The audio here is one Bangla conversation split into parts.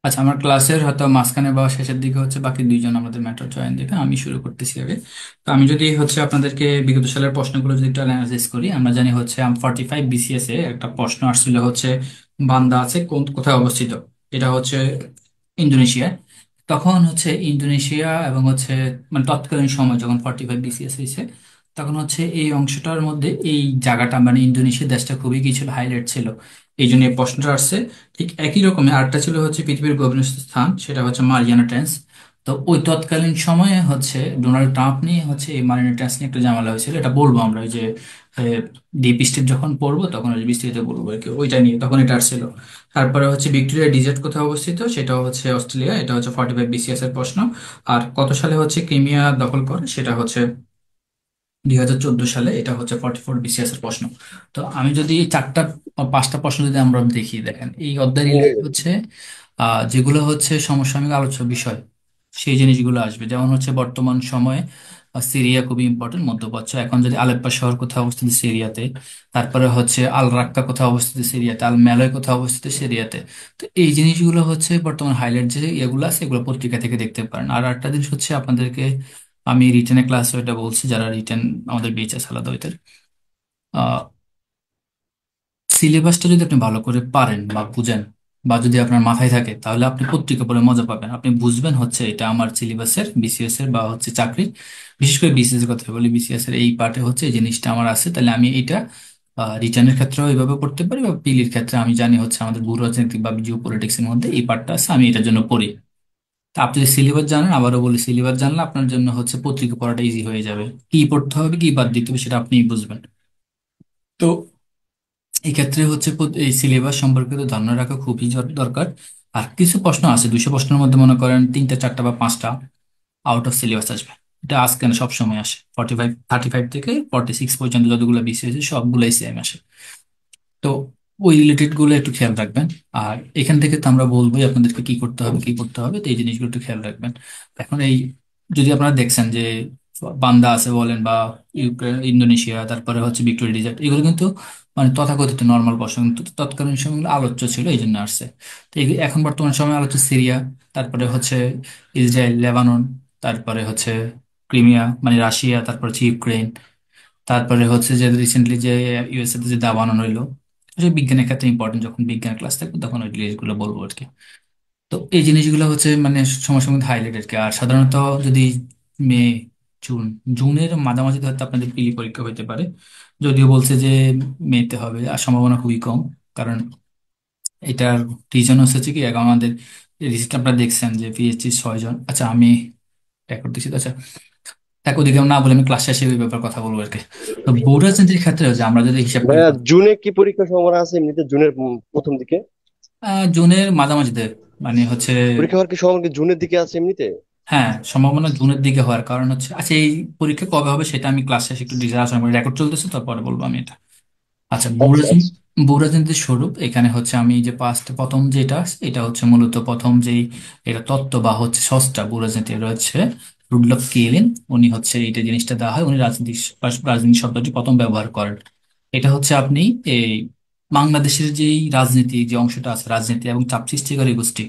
আচ্ছা, আমার ক্লাসের হয়তো মাঝখানে বা শেষের দিকে হচ্ছে বাকি দুইজন আমাদের ম্যাটার জয়েন দিবে। আমি শুরু করতেছি আগে। তো আমি যদি হচ্ছে আপনাদেরকে বিগত সালের প্রশ্নগুলো যদি একটু অ্যানালাইসিস করি, আমরা জানি হচ্ছে 45 BCS এ একটা প্রশ্ন আসছিল হচ্ছে বান্দা আছে কোন কোথায় অবস্থিত। এটা হচ্ছে ইন্দোনেশিয়ায়। তখন হচ্ছে ইন্দোনেশিয়া এবং হচ্ছে মানে তৎকালীন সময় যখন 45 BCS হয়েছে, তখন হচ্ছে এই অংশটার মধ্যে এই জায়গাটা মানে ইন্দোনেশিয়া দেশটা খুবই কি ছিল, হাইলাইট ছিল। এই জন্য এই প্রশ্নটা আসছে। ঠিক একই রকমের আরেকটা ছিল হচ্ছে পৃথিবীর গভীরস্থ স্থান, সেটা হচ্ছে মারিয়ানা ট্রেঞ্চ। তো ওই তৎকালীন সময়ে হচ্ছে ডোনাল্ড ট্রাম্প নিয়ে হচ্ছে এই মারিয়ানা ট্রেঞ্চ নিয়ে একটু ঝামেলা হয়েছিল। এটা বলবো আমরা ওই যে ডিপ স্টেট যখন পড়বো তখন ওই বিস্তারিত বলবো আর কি, ওইটা নিয়ে তখন এটা আসছিল। তারপরে হচ্ছে ভিক্টোরিয়া ডিজার্ট কোথায় অবস্থিত, সেটা হচ্ছে অস্ট্রেলিয়া। এটা হচ্ছে 45 BCS এর প্রশ্ন। আর কত সালে হচ্ছে ক্রিমিয়া দখল করে, সেটা হচ্ছে 2014 সালে। এটা হচ্ছে 44 BCS এর প্রশ্ন। তো আমি যদি এই চারটা পাঁচটা প্রশ্ন যদি আমরা দেখি, দেখেন এই অধ্যায় রিলেটেড হচ্ছে যেগুলো হচ্ছে সমসাময়িক আলোচ্য বিষয়, সেই জিনিসগুলো আসবে। যেমন হচ্ছে বর্তমান সময়ে সিরিয়া খুবই ইম্পর্টেন্ট, মধ্যপ্রাচ্য। এখন যদি আলেপ্পো শহর কোথায় অবস্থিত, সিরিয়াতে। তারপরে হচ্ছে আল রাক্কা কোথায় অবস্থিত, সিরিয়াতে। আল মেলয় কোথায় অবস্থিত, সিরিয়াতে। তো এই জিনিসগুলো হচ্ছে বর্তমান হাইলাইট যে এগুলো আছে, এগুলো পত্রিকা থেকে দেখতে পারেন। আর একটা জিনিস হচ্ছে আপনাদেরকে আমি রিটেনের ক্লাসে এটা বলছি, যারা রিটেন আমাদের বিএইচএস আলাদা হইতে, সিলেবাসটা যদি আপনি ভালো করে পারেন বা বুঝেন বা যদি আপনার মাথায় থাকে, তাহলে আপনি পত্রিকা পড়ে মজা পাবেন। আপনি বুঝবেন হচ্ছে এটা আমার সিলেবাসের, বিসিএস এর বা হচ্ছে চাকরি, বিশেষ করে বিসিএস এর কথা বলি, বিসিএস এর এই পার্টে হচ্ছে এই জিনিসটা আমার আছে, তাহলে আমি এটা রিটার্নের ক্ষেত্রেও এইভাবে পড়তে পারি। বা পিলির ক্ষেত্রে আমি জানি হচ্ছে আমাদের ভূ রাজনীতি বা জিও পলিটিক্স এর মধ্যে এই পার্টটা আছে, আমি এটার জন্য পড়ি। তা আপনি যদি সিলেবাস জানেন, আবারও বলি, সিলেবাস জানলে আপনার জন্য হচ্ছে পত্রিকা পড়াটা ইজি হয়ে যাবে। কি পড়তে হবে কি বাদ দিতে হবে সেটা আপনিই বুঝবেন। তো এই ক্ষেত্রে হচ্ছে এই সিলেবাস সম্পর্কিত ধারণা রাখা খুবই দরকার। আর কিছু প্রশ্ন আছে, 200 প্রশ্নের মধ্যে মনে করেন তিনটা চারটা বা পাঁচটা আউট অফ সিলেবাস আসবে। এটা আজকে না, সবসময় আসে। 35 থেকে 46 পর্যন্ত যতগুলো বিষয় আছে সবগুলাই সেম আসে। তো ওই রিলেটেড গুলো একটু খেয়াল রাখবেন। আর এখান থেকে তো আমরা বলবোই আপনাদেরকে কি করতে হবে কি করতে হবে, তো এই জিনিসগুলো একটু খেয়াল রাখবেন। এখন এই যদি আপনারা দেখছেন যে বান্দা আছে বলেন বা ইউক্রেন, ইন্দোনেশিয়া, তারপরে হচ্ছে ভিক্টোরিয়া ডিজার্ট, এগুলো কিন্তু মানে তথাকথিত নর্মাল প্রশ্ন, কিন্তু তৎকালীন সময় এগুলো আলোচ্য ছিল, এই জন্য আসছে। তো এখন বর্তমান সময় আলোচ্য সিরিয়া, তারপরে হচ্ছে ইসরায়েল, লেবানন, তারপরে হচ্ছে ক্রিমিয়া মানে রাশিয়া, তারপর হচ্ছে ইউক্রেন, তারপরে হচ্ছে যে রিসেন্টলি যে ইউএসএ তে যে দা বানানো হইলো। আসলে বিজ্ঞানের ক্ষেত্রে ইম্পর্টেন্ট, যখন বিজ্ঞান ক্লাস থাকবে তখন ওই জিনিসগুলো বলবো আর কি। তো এই জিনিসগুলো হচ্ছে মানে সময় সময় হাইলাইট আর কি। আর সাধারণত যদি মে, জুন, জুনের মাঝামাঝি হয়তো আপনাদের পিলি পরীক্ষা হইতে পারে। যদিও বলছে যে মেতে হবে, আর সম্ভাবনা খুবই কম। কারণ এটার রিজন হচ্ছে কি, এখন আমাদের রিসেন্ট আপনারা দেখছেন যে পিএইচডি 6 জন। আচ্ছা, আমি রেকর্ড দিচ্ছি তো। আচ্ছা, তাকে ওদিকে না বলে আমি ক্লাস শেষে ওই ব্যাপারে কথা বলবো আর কি। তো বোর্ড রাজনীতির ক্ষেত্রে হচ্ছে আমরা যদি হিসাব করি, ভাইয়া, জুনে কি পরীক্ষা সম্ভাবনা আছে এমনিতে? জুনের প্রথম দিকে জুনের মাঝামাঝিতে মানে হচ্ছে। পরীক্ষা হওয়ার কি সম্ভাবনা, কি জুনের দিকে আছে এমনিতে? হ্যাঁ, সম্ভাবনা জুনের দিকে হওয়ার কারণ হচ্ছে, আচ্ছা এই পরীক্ষা কবে হবে সেটা আমি ক্লাস শেষে একটু ডিটেইলস আলোচনা করি, রেকর্ড চলতেছে তারপরে বলবো আমি এটা। আচ্ছা, আচ্ছা আচ্ছা। ভূ রাজনীতির স্বরূপ এখানে হচ্ছে আমি যে পাঁচটা প্রথম যেটা আছে, এটা হচ্ছে মূলত প্রথম যেই এটা তত্ত্ব বা হচ্ছে সস্তা ভূ রাজনীতি, এটা হচ্ছে রুডলফ কিলিন। উনি হচ্ছে এইটা জিনিসটা দেওয়া হয়, উনি রাজনীতি রাজনীতি শব্দটি প্রথম ব্যবহার করেন। এটা হচ্ছে আপনি এই বাংলাদেশের যেই রাজনীতি যে অংশটা আছে, রাজনীতি এবং চাপ সৃষ্টিকারী গোষ্ঠী,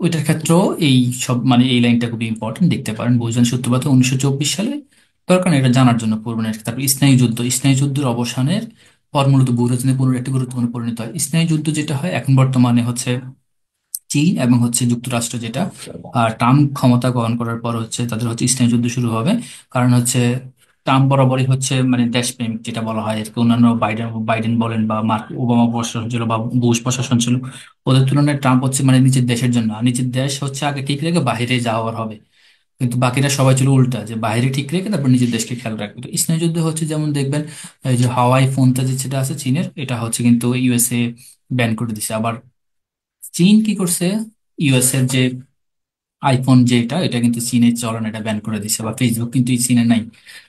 ওইটার ক্ষেত্রেও এই সব মানে এই লাইনটা খুবই ইম্পর্টেন্ট, দেখতে পারেন বইজন সূত্রপাত 1924 সালে। দরকার নেই এটা জানার জন্য, পড়বেন আর কি। তারপর স্নায়ু যুদ্ধ, স্নায়ু যুদ্ধের অবসানের পর মূলত ভূরাজনীতি পুনর একটি গুরুত্বপূর্ণ পরিণত হয়। স্নায়ু যুদ্ধ যেটা হয় এখন বর্তমানে হচ্ছে চীন এবং হচ্ছে যুক্তরাষ্ট্র, যেটা ট্রাম্প ক্ষমতা গ্রহণ করার পর হচ্ছে তাদের হচ্ছে স্নায়ু যুদ্ধ শুরু হবে। কারণ হচ্ছে ট্রাম্প বরাবরই হচ্ছে মানে দেশপ্রেমিক যেটা বলা হয় আর কি। অন্যান্য বাইডেন বাইডেন বলেন বা মার্ক ওবামা প্রশাসন ছিল বা বুশ প্রশাসন ছিল, ওদের তুলনায় ট্রাম্প হচ্ছে মানে নিজের দেশের জন্য, আর নিজের দেশ হচ্ছে আগে ঠিক রেখে বাইরে যাওয়ার হবে। কিন্তু বাকিরা সবাই ছিল উল্টা, যে বাইরে ঠিক রেখে তারপর নিজের দেশকে খেয়াল রাখবে। তো স্নায়ু যুদ্ধ হচ্ছে যেমন দেখবেন এই যে হাওয়াই ফোনটা যেটা আছে চীনের, এটা হচ্ছে কিন্তু ইউএসএ ব্যান করে দিছে। আবার চীন কি করছে, ইউএস এর যে আইফোন যেটা, এটা কিন্তু চীনের চলন, এটা ব্যান করে দিছে। বা ফেসবুক কিন্তু এই চীনে নাই।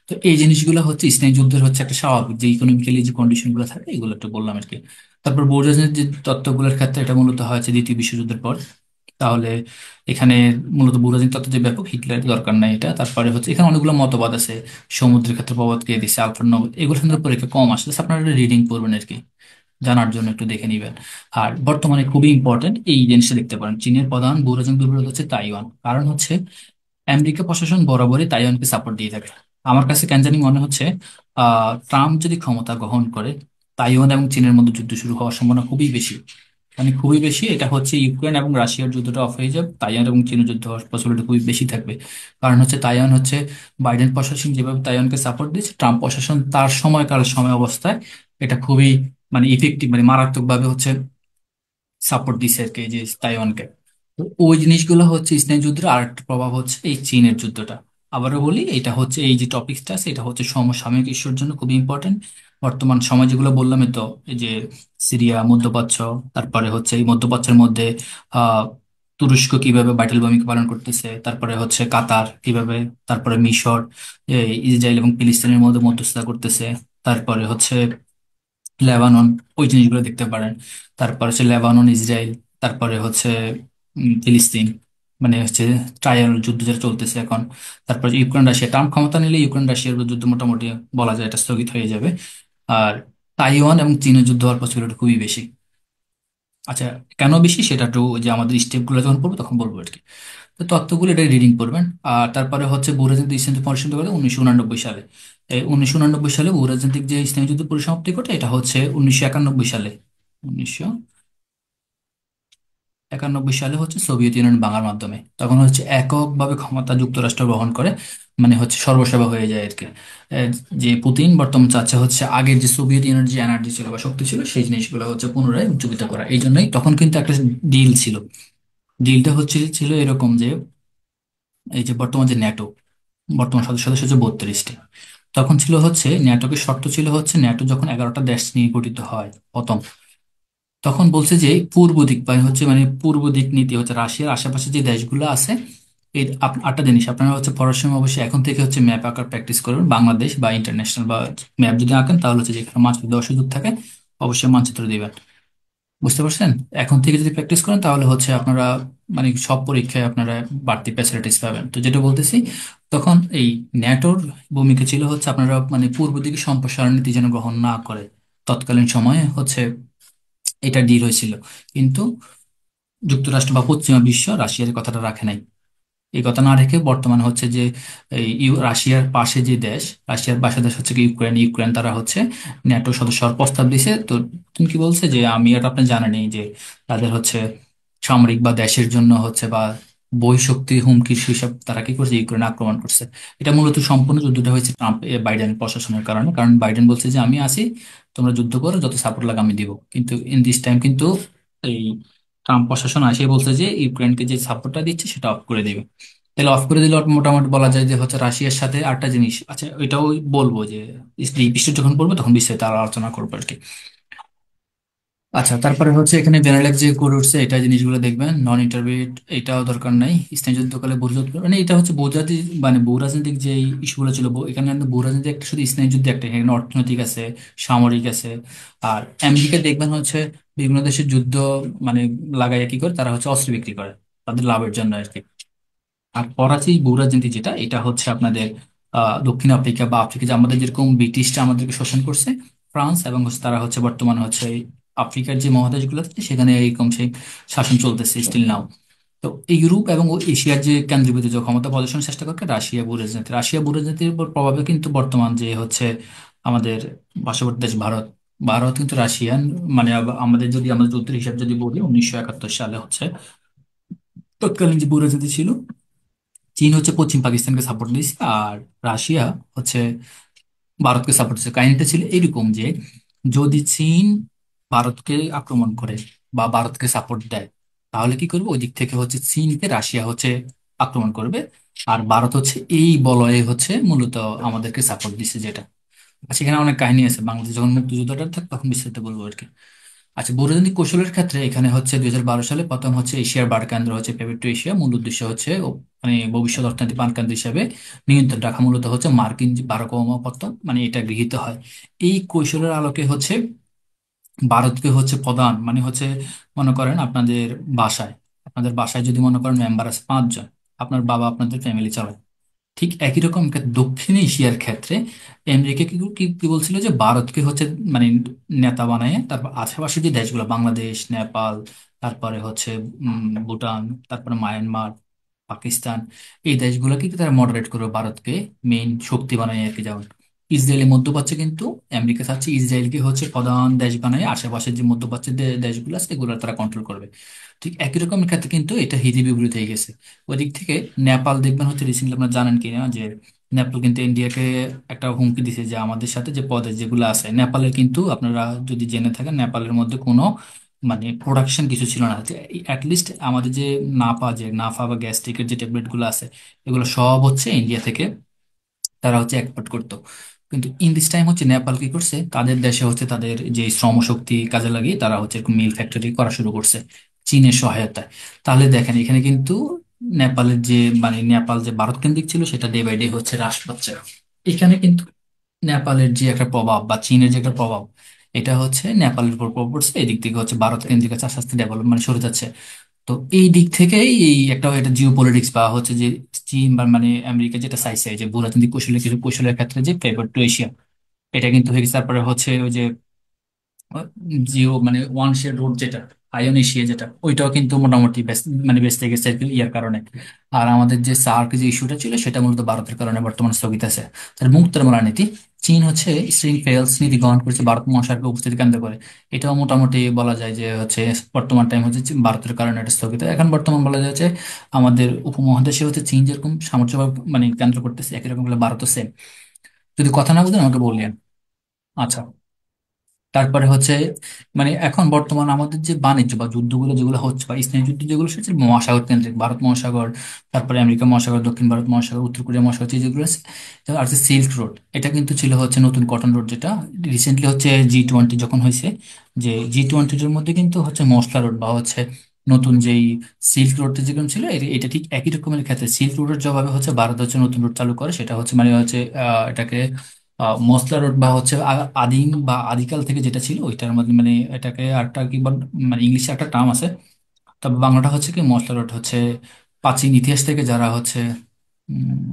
তো এই জিনিসগুলো হচ্ছে স্নায়ু যুদ্ধের হচ্ছে একটা স্বাভাবিক যে ইকোনমিক্যালি যে কন্ডিশন গুলো থাকে, এগুলো একটু বললাম আর কি। তারপর বোর্ডের যে তত্ত্বগুলোর ক্ষেত্রে এটা মূলত হয়েছে দ্বিতীয় বিশ্বযুদ্ধের পর। তাহলে এখানে মূলত বুরাজিন তত্ত্ব যে ব্যাপক, হিটলারের দরকার নাই এটা। তারপরে হচ্ছে এখানে অনেকগুলো মতবাদ আছে, সমুদ্রের ক্ষেত্রে প্রবাদ কে দিছে, আলফার নব, এগুলো সুন্দর পরীক্ষা কম আসে, Just আপনারা রিডিং করবেন আর কি। জানার জন্য একটু দেখে নিবেন। আর বর্তমানে খুবই ইম্পর্টেন্ট এই জিনিসটা দেখতে পারেন, চীনের প্রধান ভূরাজনৈতিক দুর্বলতা হচ্ছে তাইওয়ান। কারণ হচ্ছে আমেরিকা প্রশাসন বরাবরই তাইওয়ানকে সাপোর্ট দিয়ে থাকে। আমার কাছে কেন জানি মনে হচ্ছে ট্রাম্প যদি ক্ষমতা গ্রহণ করে, তাইওয়ান এবং চীনের মধ্যে যুদ্ধ শুরু হওয়ার সম্ভাবনা খুবই বেশি। মানে খুবই বেশি, এটা হচ্ছে ইউক্রেন এবং রাশিয়ার যুদ্ধটা অফ হয়ে যাবে, তাইওয়ান এবং চীনের যুদ্ধ হওয়ার পসিবিলিটি খুবই বেশি থাকবে। কারণ হচ্ছে তাইওয়ান হচ্ছে বাইডেন প্রশাসন যেভাবে তাইওয়ানকে সাপোর্ট দিচ্ছে, ট্রাম্প প্রশাসন তার সময়কাল সময় অবস্থায় এটা খুবই মানে ইফেক্টিভ, মানে মারাত্মক ভাবে হচ্ছে সাপোর্ট দিছে আর কি, এই যে তাইওয়ানকে। তো ওই জিনিসগুলো হচ্ছে স্নায়ু যুদ্ধের আর একটা প্রভাব হচ্ছে এই চীনের যুদ্ধটা। আবারও বলি, এটা হচ্ছে এই যে টপিকসটা আছে এটা হচ্ছে সমসাময়িক ইস্যুর জন্য খুবই ইম্পর্টেন্ট। বর্তমান সময় যেগুলো বললাম, এই তো এই যে সিরিয়া, মধ্যপ্রাচ্য, তারপরে হচ্ছে এই মধ্যপ্রাচ্যের মধ্যে আহ তুরস্ক কিভাবে ভাইটাল ভূমিকা পালন করতেছে, তারপরে হচ্ছে কাতার কিভাবে, তারপরে মিশর, ইসরায়েল এবং ফিলিস্তিনের মধ্যে মধ্যস্থতা করতেছে, তারপরে হচ্ছে লেবানন, ওই জিনিসগুলো দেখতে পারেন। তারপর হচ্ছে লেবানন, ইসরায়েল, তারপরে হচ্ছে ফিলিস্তিন, মানে হচ্ছে ট্রায়াল যুদ্ধ যেটা চলতেছে এখন। তারপর ইউক্রেন রাশিয়া, ট্রাম্প ক্ষমতা নিলে ইউক্রেন রাশিয়ার যুদ্ধ মোটামুটি বলা যায় এটা স্থগিত হয়ে যাবে। আর তাইওয়ান এবং চীনের যুদ্ধ হওয়ার পসিবিলিটি খুবই বেশি। আচ্ছা, কেন বেশি সেটা একটু ওই যে আমাদের স্টেপগুলো যখন পড়বো তখন বলবো আর কি। তো তত্ত্বগুলো এটা রিডিং করবেন। আর তারপরে হচ্ছে বহুরাজনৈতিক স্থায়ী পরিসমাপ্তি ঘটে 1989 সালে। এই 1989 সালে বহুরাজনৈতিক যে স্থায়ী যুদ্ধ পরিসমাপ্তি ঘটে এটা হচ্ছে 1991 সালে। 1991 সালে হচ্ছে সোভিয়েত ইউনিয়ন ভাঙার মাধ্যমে তখন হচ্ছে এককভাবে ক্ষমতা যুক্তরাষ্ট্র গ্রহণ করে, মানে হচ্ছে সর্বসেবা হয়ে যায় আর কি। আহ, যে পুতিন বর্তমান চাচ্ছে হচ্ছে আগের যে সোভিয়েত ইউনিয়ন যে এনার্জি ছিল বা শক্তি ছিল সেই জিনিসগুলো হচ্ছে পুনরায় উজ্জীবিত করা। এই জন্যই তখন কিন্তু একটা ডিল ছিল। ডিলটা হচ্ছে ছিল এরকম যে এই যে বর্তমান যে ন্যাটো, বর্তমান সদস্য সদস্য হচ্ছে 32টি। তখন ছিল হচ্ছে ন্যাটোকে শর্ত ছিল হচ্ছে ন্যাটো যখন 11টা দেশ নিয়ে গঠিত হয় প্রথম, তখন বলছে যে পূর্ব দিক হচ্ছে মানে পূর্ব দিক নীতি হচ্ছে রাশিয়ার আশেপাশে যে দেশগুলো আছে, এই 8টা জিনিস আপনারা হচ্ছে পড়ার সময় অবশ্যই এখন থেকে হচ্ছে ম্যাপ আঁকার প্র্যাকটিস করবেন, বাংলাদেশ বা ইন্টারন্যাশনাল বা ম্যাপ যদি আঁকেন তাহলে হচ্ছে যেখানে মানচিত্র দেওয়ার সুযোগ থাকে অবশ্যই মানচিত্র দিবেন। বুঝতে পারছেন? এখন থেকে যদি প্র্যাকটিস করেন তাহলে হচ্ছে আপনারা মানে সব পরীক্ষায় আপনারা বাড়তি ফ্যাসিলিটিস পাবেন। তো যেটা বলতেছি, তখন এই ন্যাটোর ভূমিকা ছিল হচ্ছে আপনারা মানে পূর্ব দিকে সম্প্রসারণ নীতি যেন গ্রহণ না করে। তৎকালীন সময়ে হচ্ছে এটা ডিল হয়েছিল, কিন্তু যুক্তরাষ্ট্র বা পশ্চিমা বিশ্ব রাশিয়ার এই কথাটা রাখে নাই। এই কথা না রেখে বর্তমানে হচ্ছে যে এই রাশিয়ার পাশে যে দেশ, রাশিয়ার পাশে দেশ হচ্ছে কি ইউক্রেন, ইউক্রেন তারা হচ্ছে ন্যাটো সদস্য হওয়ার প্রস্তাব দিছে। তো তুমি কি বলছে যে আমি আর আপনি জানেন যে তাদের হচ্ছে সামরিক বা দেশের জন্য হচ্ছে বা বহিঃশক্তি হুমকির হিসাব তারা কি করছে, ইউক্রেন আক্রমণ করছে। এটা মূলত সম্পূর্ণ যুদ্ধটা হয়েছে ট্রাম্প বাইডেন প্রশাসনের কারণে, কারণ বাইডেন বলছে যে আমি আছি, তোমরা যুদ্ধ করো, যত সাপোর্ট লাগে আমি দিব। কিন্তু ইন দিস টাইম কিন্তু এই ট্রাম্প প্রশাসন আসে বলছে যে ইউক্রেনকে যে সাপোর্টটা দিচ্ছে সেটা অফ করে দিবে। তাহলে অফ করে দিলে মোটামুটি বলা যায় যে হচ্ছে রাশিয়ার সাথে আরেকটা জিনিস আচ্ছা, ওইটাও বলবো যে এই বিষয় যখন পড়বো তখন বিস্তারিত আরো আলোচনা করবো আর কি। আচ্ছা, তারপরে হচ্ছে এখানে বেনেলেক্স যে করে উঠছে এটা জিনিসগুলো দেখবেন, নন ইন্টারভিউ এটাও দরকার নাই। স্নায়ুযুদ্ধকালে বহুযুদ্ধ মানে এটা হচ্ছে বহুজাতি মানে বহুরাজনৈতিক যে ইস্যুগুলো ছিল, এখানে কিন্তু বহুরাজনৈতিক একটা শুধু স্নায়ুযুদ্ধ একটা, এখানে অর্থনৈতিক আছে, সামরিক আছে। আর আমেরিকা দেখবেন হচ্ছে বিভিন্ন দেশের যুদ্ধ মানে লাগাইয়া কি করে তারা হচ্ছে অস্ত্র বিক্রি করে তাদের লাভের জন্য আর কি। আর ফরাসি ভূরাজনীতি যেটা, এটা হচ্ছে আপনাদের দক্ষিণ আফ্রিকা বা আফ্রিকা, যে আমাদের যেরকম ব্রিটিশরা আমাদেরকে শোষণ করছে, ফ্রান্স এবং হচ্ছে তারা হচ্ছে বর্তমানে হচ্ছে এই আফ্রিকার যে মহাদেশগুলো আছে সেখানে এরকম সেই শাসন চলতেছে স্টিল নাও। তো এই ইউরোপ এবং ও এশিয়ার যে কেন্দ্রীভূত যে ক্ষমতা প্রদর্শনের চেষ্টা করছে রাশিয়া ভূরাজনীতির উপর প্রভাবে কিন্তু বর্তমান যে হচ্ছে আমাদের পার্শ্ববর্তী দেশ ভারত, ভারত কিন্তু রাশিয়ান মানে আমাদের যদি আমাদের যুদ্ধের হিসাব যদি বলি 1971 সালে হচ্ছে তৎকালীন যে ভূরাজনীতি ছিল, চীন হচ্ছে পশ্চিম পাকিস্তানকে সাপোর্ট দিচ্ছে আর রাশিয়া হচ্ছে ভারতকে সাপোর্ট দিচ্ছে। কাহিনীটা ছিল এরকম যে যদি চীন ভারতকে আক্রমণ করে বা ভারতকে সাপোর্ট দেয়, তাহলে কি করবে, ওই দিক থেকে হচ্ছে চীনকে রাশিয়া হচ্ছে আক্রমণ করবে। আর ভারত হচ্ছে এই বলয়ে হচ্ছে মূলত আমাদেরকে সাপোর্ট দিচ্ছে যেটা। সেখানে অনেক কাহিনী আছে, বাংলাদেশ যখন মুক্তিযুদ্ধটা থাকবে তখন বিস্তারিত বলবো আর কি। আচ্ছা, ভূরাজনৈতিক কৌশলের ক্ষেত্রে এখানে হচ্ছে 2012 সালে প্রথম হচ্ছে এশিয়ার বাণিজ্য হচ্ছে পেভিট টু এশিয়া, মূল উদ্দেশ্য হচ্ছে মানে ভবিষ্যৎ অর্থনৈতিক প্রাণকেন্দ্র হিসাবে নিয়ন্ত্রণ রাখা, মূলত হচ্ছে মার্কিন যে বারাক ওবামা প্রথম মানে এটা গৃহীত হয়। এই কৌশলের আলোকে হচ্ছে ভারতকে হচ্ছে প্রধান মানে হচ্ছে মনে করেন আপনাদের বাসায় যদি মনে করেন মেম্বার আছে 5 জন, আপনার বাবা আপনাদের ফ্যামিলি চালায়, ঠিক একই রকম দক্ষিণ এশিয়ার ক্ষেত্রে আমেরিকা কি কি কি বলছিল যে ভারতকে হচ্ছে মানে নেতা বানায়, তারপর আশেপাশে যে দেশগুলো বাংলাদেশ, নেপাল, তারপরে হচ্ছে ভুটান, তারপরে মায়ানমার, পাকিস্তান, এই দেশগুলোকে কি তারা মডারেট করবে, ভারতকে মেইন শক্তি বানায় আর কি। যেমন ইসরায়েলের মধ্যপ্রাচ্যে কিন্তু আমেরিকা চাচ্ছে ইসরায়েলকে হচ্ছে প্রধান দেশ বানায়, আশেপাশের যে মধ্যপ্রাচ্যের দেশগুলো আছে এগুলো তারা কন্ট্রোল করবে। ঠিক একই রকমের ক্ষেত্রে কিন্তু এটা হিতে বিপরীত হয়ে গেছে। ওদিক থেকে নেপাল দেখবেন হচ্ছে রিসেন্টলি, আপনারা জানেন কি না যে নেপাল কিন্তু ইন্ডিয়াকে একটা হুমকি দিছে যে আমাদের সাথে যে প্রদেশ যেগুলো আছে নেপালের, কিন্তু আপনারা যদি জেনে থাকেন নেপালের মধ্যে কোনো মানে প্রোডাকশন কিছু ছিল না, যে অ্যাটলিস্ট আমাদের যে নাপা, যে নাফা বা গ্যাস্ট্রিকের যে ট্যাবলেট গুলো আছে এগুলো সব হচ্ছে ইন্ডিয়া থেকে তারা হচ্ছে এক্সপোর্ট করতো। কিন্তু ইন দিস টাইম হচ্ছে নেপাল কি করছে, তাদের দেশে হচ্ছে তাদের যে শ্রম শক্তি কাজে লাগিয়ে তারা হচ্ছে মিল ফ্যাক্টরি করা শুরু করছে চীনের সহায়তায়। তাহলে দেখেন এখানে কিন্তু নেপালের যে মানে নেপাল যে ভারত কেন্দ্রিক ছিল সেটা ডে বাই ডে হচ্ছে হ্রাস পাচ্ছে। এখানে কিন্তু নেপালের যে একটা প্রভাব বা চীনের যে একটা প্রভাব, এটা হচ্ছে নেপালের উপর প্রভাব পড়ছে, এদিক থেকে হচ্ছে ভারত কেন্দ্রিক আস্তে আস্তে ডেভেলপমেন্ট সরে যাচ্ছে। তো এই দিক থেকেই এই একটা এটা জিও পলিটিক্স বা হচ্ছে যে চীন বা মানে আমেরিকা যেটা চাইছে যে ভূরাজনৈতিক কৌশলের কিছু কৌশলের ক্ষেত্রে যে ফেভার টু এশিয়া, এটা কিন্তু হয়ে গেছে। তারপরে হচ্ছে ওই যে জিও মানে ওয়ান শেয়ার রোড যেটা, আয়ন এশিয়া যেটা, ওইটাও কিন্তু মোটামুটি মানে বেঁচতে গেছে আর কি ইয়ার কারণে। আর আমাদের যে সার্ক যে ইস্যুটা ছিল সেটা মূলত ভারতের কারণে বর্তমানে স্থগিত আছে। তার মুখ তেমন নীতি, চীন হচ্ছে স্ট্রিং ফেলস নীতি গ্রহণ করেছে ভারত মহাসাগরকে উপস্থিতি কেন্দ্র করে। এটাও মোটামুটি বলা যায় যে হচ্ছে বর্তমান টাইম হচ্ছে ভারতের কারণে এটা স্থগিত। এখন বর্তমান বলা যায় যে আমাদের উপমহাদেশে হচ্ছে চীন যেরকম সামর্থ্য মানে কেন্দ্র করতেছে, একই রকম ভাবে ভারতও সেম। যদি কথা না বুঝেন আমাকে বললেন। আচ্ছা, তারপরে হচ্ছে মানে এখন বর্তমান আমাদের যে বাণিজ্য বা যুদ্ধগুলো যেগুলো হচ্ছে বা স্নেহ যুদ্ধ যেগুলো হচ্ছে মহাসাগর কেন্দ্রিক, ভারত মহাসাগর, তারপরে আমেরিকা মহাসাগর, দক্ষিণ ভারত মহাসাগর, উত্তর কোরিয়া মহাসাগর, যে যেগুলো আছে। তো আর যে সিল্ক রোড, এটা কিন্তু ছিল হচ্ছে নতুন কটন রোড, যেটা রিসেন্টলি হচ্ছে G20 যখন হয়েছে, যে G20 এর মধ্যে কিন্তু হচ্ছে মশলা রোড বা হচ্ছে নতুন যেই সিল্ক রোড যেরকম ছিল এটা ঠিক একই রকমের ক্ষেত্রে সিল্ক রোডের জবাবে হচ্ছে ভারত হচ্ছে নতুন রোড চালু করে, সেটা হচ্ছে মানে হচ্ছে এটাকে মসলা রোড বা হচ্ছে আদিম বা আদিকাল থেকে যেটা ছিল ওইটার মধ্যে মানে এটাকে আরেকটা কি মানে ইংলিশে একটা টার্ম আছে, তবে বাংলাটা হচ্ছে কি মসলা রোড হচ্ছে প্রাচীন ইতিহাস থেকে যারা হচ্ছে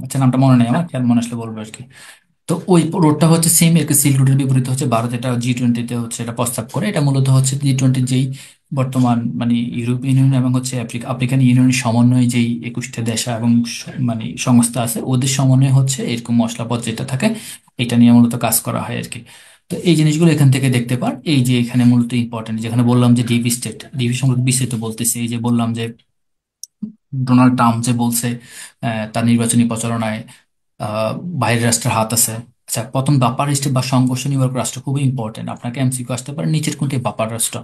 আচ্ছা নামটা মনে নেই আমার, খেয়াল মনে আসলে বলবো আর কি। তো ওই রোডটা হচ্ছে সেম আর কি, সিল্ক রোডের বিপরীতে হচ্ছে ভারত এটা G20-তে হচ্ছে এটা প্রস্তাব করে। এটা মূলত হচ্ছে G20 যেই বর্তমান মানে ইউরোপিয়ান ইউনিয়ন এবং হচ্ছে আফ্রিকান ইউনিয়নের সমন্বয়ে যেই 21টা দেশ এবং মানে সংস্থা আছে ওদের সমন্বয়ে হচ্ছে এরকম মশলাপথ যেটা থাকে এটা নিয়ে মূলত কাজ করা হয় আর কি। তো এই জিনিসগুলো এখান থেকে দেখতে পার, এই যে এখানে মূলত ইম্পর্টেন্ট যেখানে বললাম যে ডিপ স্টেট, ডিপি সম্পর্কে বিস্তারিত বলতেছে, এই যে বললাম যে ডোনাল্ড ট্রাম্প যে বলছে তার নির্বাচনী প্রচারণায় আহ বাইরের রাষ্ট্রের হাত আছে। আচ্ছা, প্রথম বাপার স্টেট বা সংঘর্ষ নিবারক রাষ্ট্র খুবই ইম্পর্টেন্ট, আপনাকে এমসিকিউ আসতে পারে নিচের কোনটি বাপার রাষ্ট্র।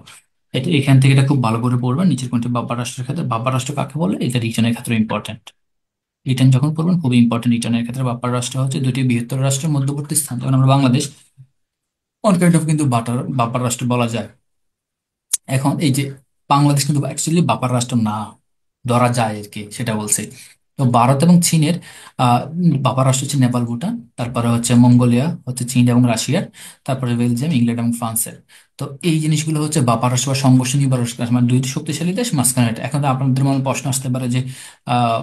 এটা এখান থেকে এটা খুব ভালো করে পড়বেন, নিচের কোনটি বাপার রাষ্ট্রের ক্ষেত্রে বাপার রাষ্ট্র কাকে বলে, এটা রিজনের ক্ষেত্রে ইম্পর্টেন্ট। রিটার্ন যখন পড়বেন খুবই ইম্পর্টেন্ট, রিটার্নের ক্ষেত্রে বাপার রাষ্ট্র হচ্ছে দুটি বৃহত্তর রাষ্ট্রের মধ্যবর্তী স্থান, যেমন আমরা বাংলাদেশ অন কাইন্ড অফ কিন্তু বাপার রাষ্ট্র বলা যায়। এখন এই যে বাংলাদেশ কিন্তু অ্যাকচুয়ালি বাপার রাষ্ট্র না, ধরা যায় আর কি, সেটা বলছি। তো ভারত এবং চীনের বাপার রাষ্ট্র হচ্ছে নেপাল, ভুটান, তারপরে হচ্ছে মঙ্গোলিয়া হচ্ছে চীন এবং রাশিয়ার, তারপরে বেলজিয়াম, ইংল্যান্ড এবং ফ্রান্সের। তো এই জিনিসগুলো হচ্ছে বাপার রাষ্ট্র বা সংঘর্ষ নিবারক রাষ্ট্র, মানে দুইটি শক্তিশালী দেশ মাঝখানে এটা। এখন তো আপনাদের মনে প্রশ্ন আসতে পারে যে আহ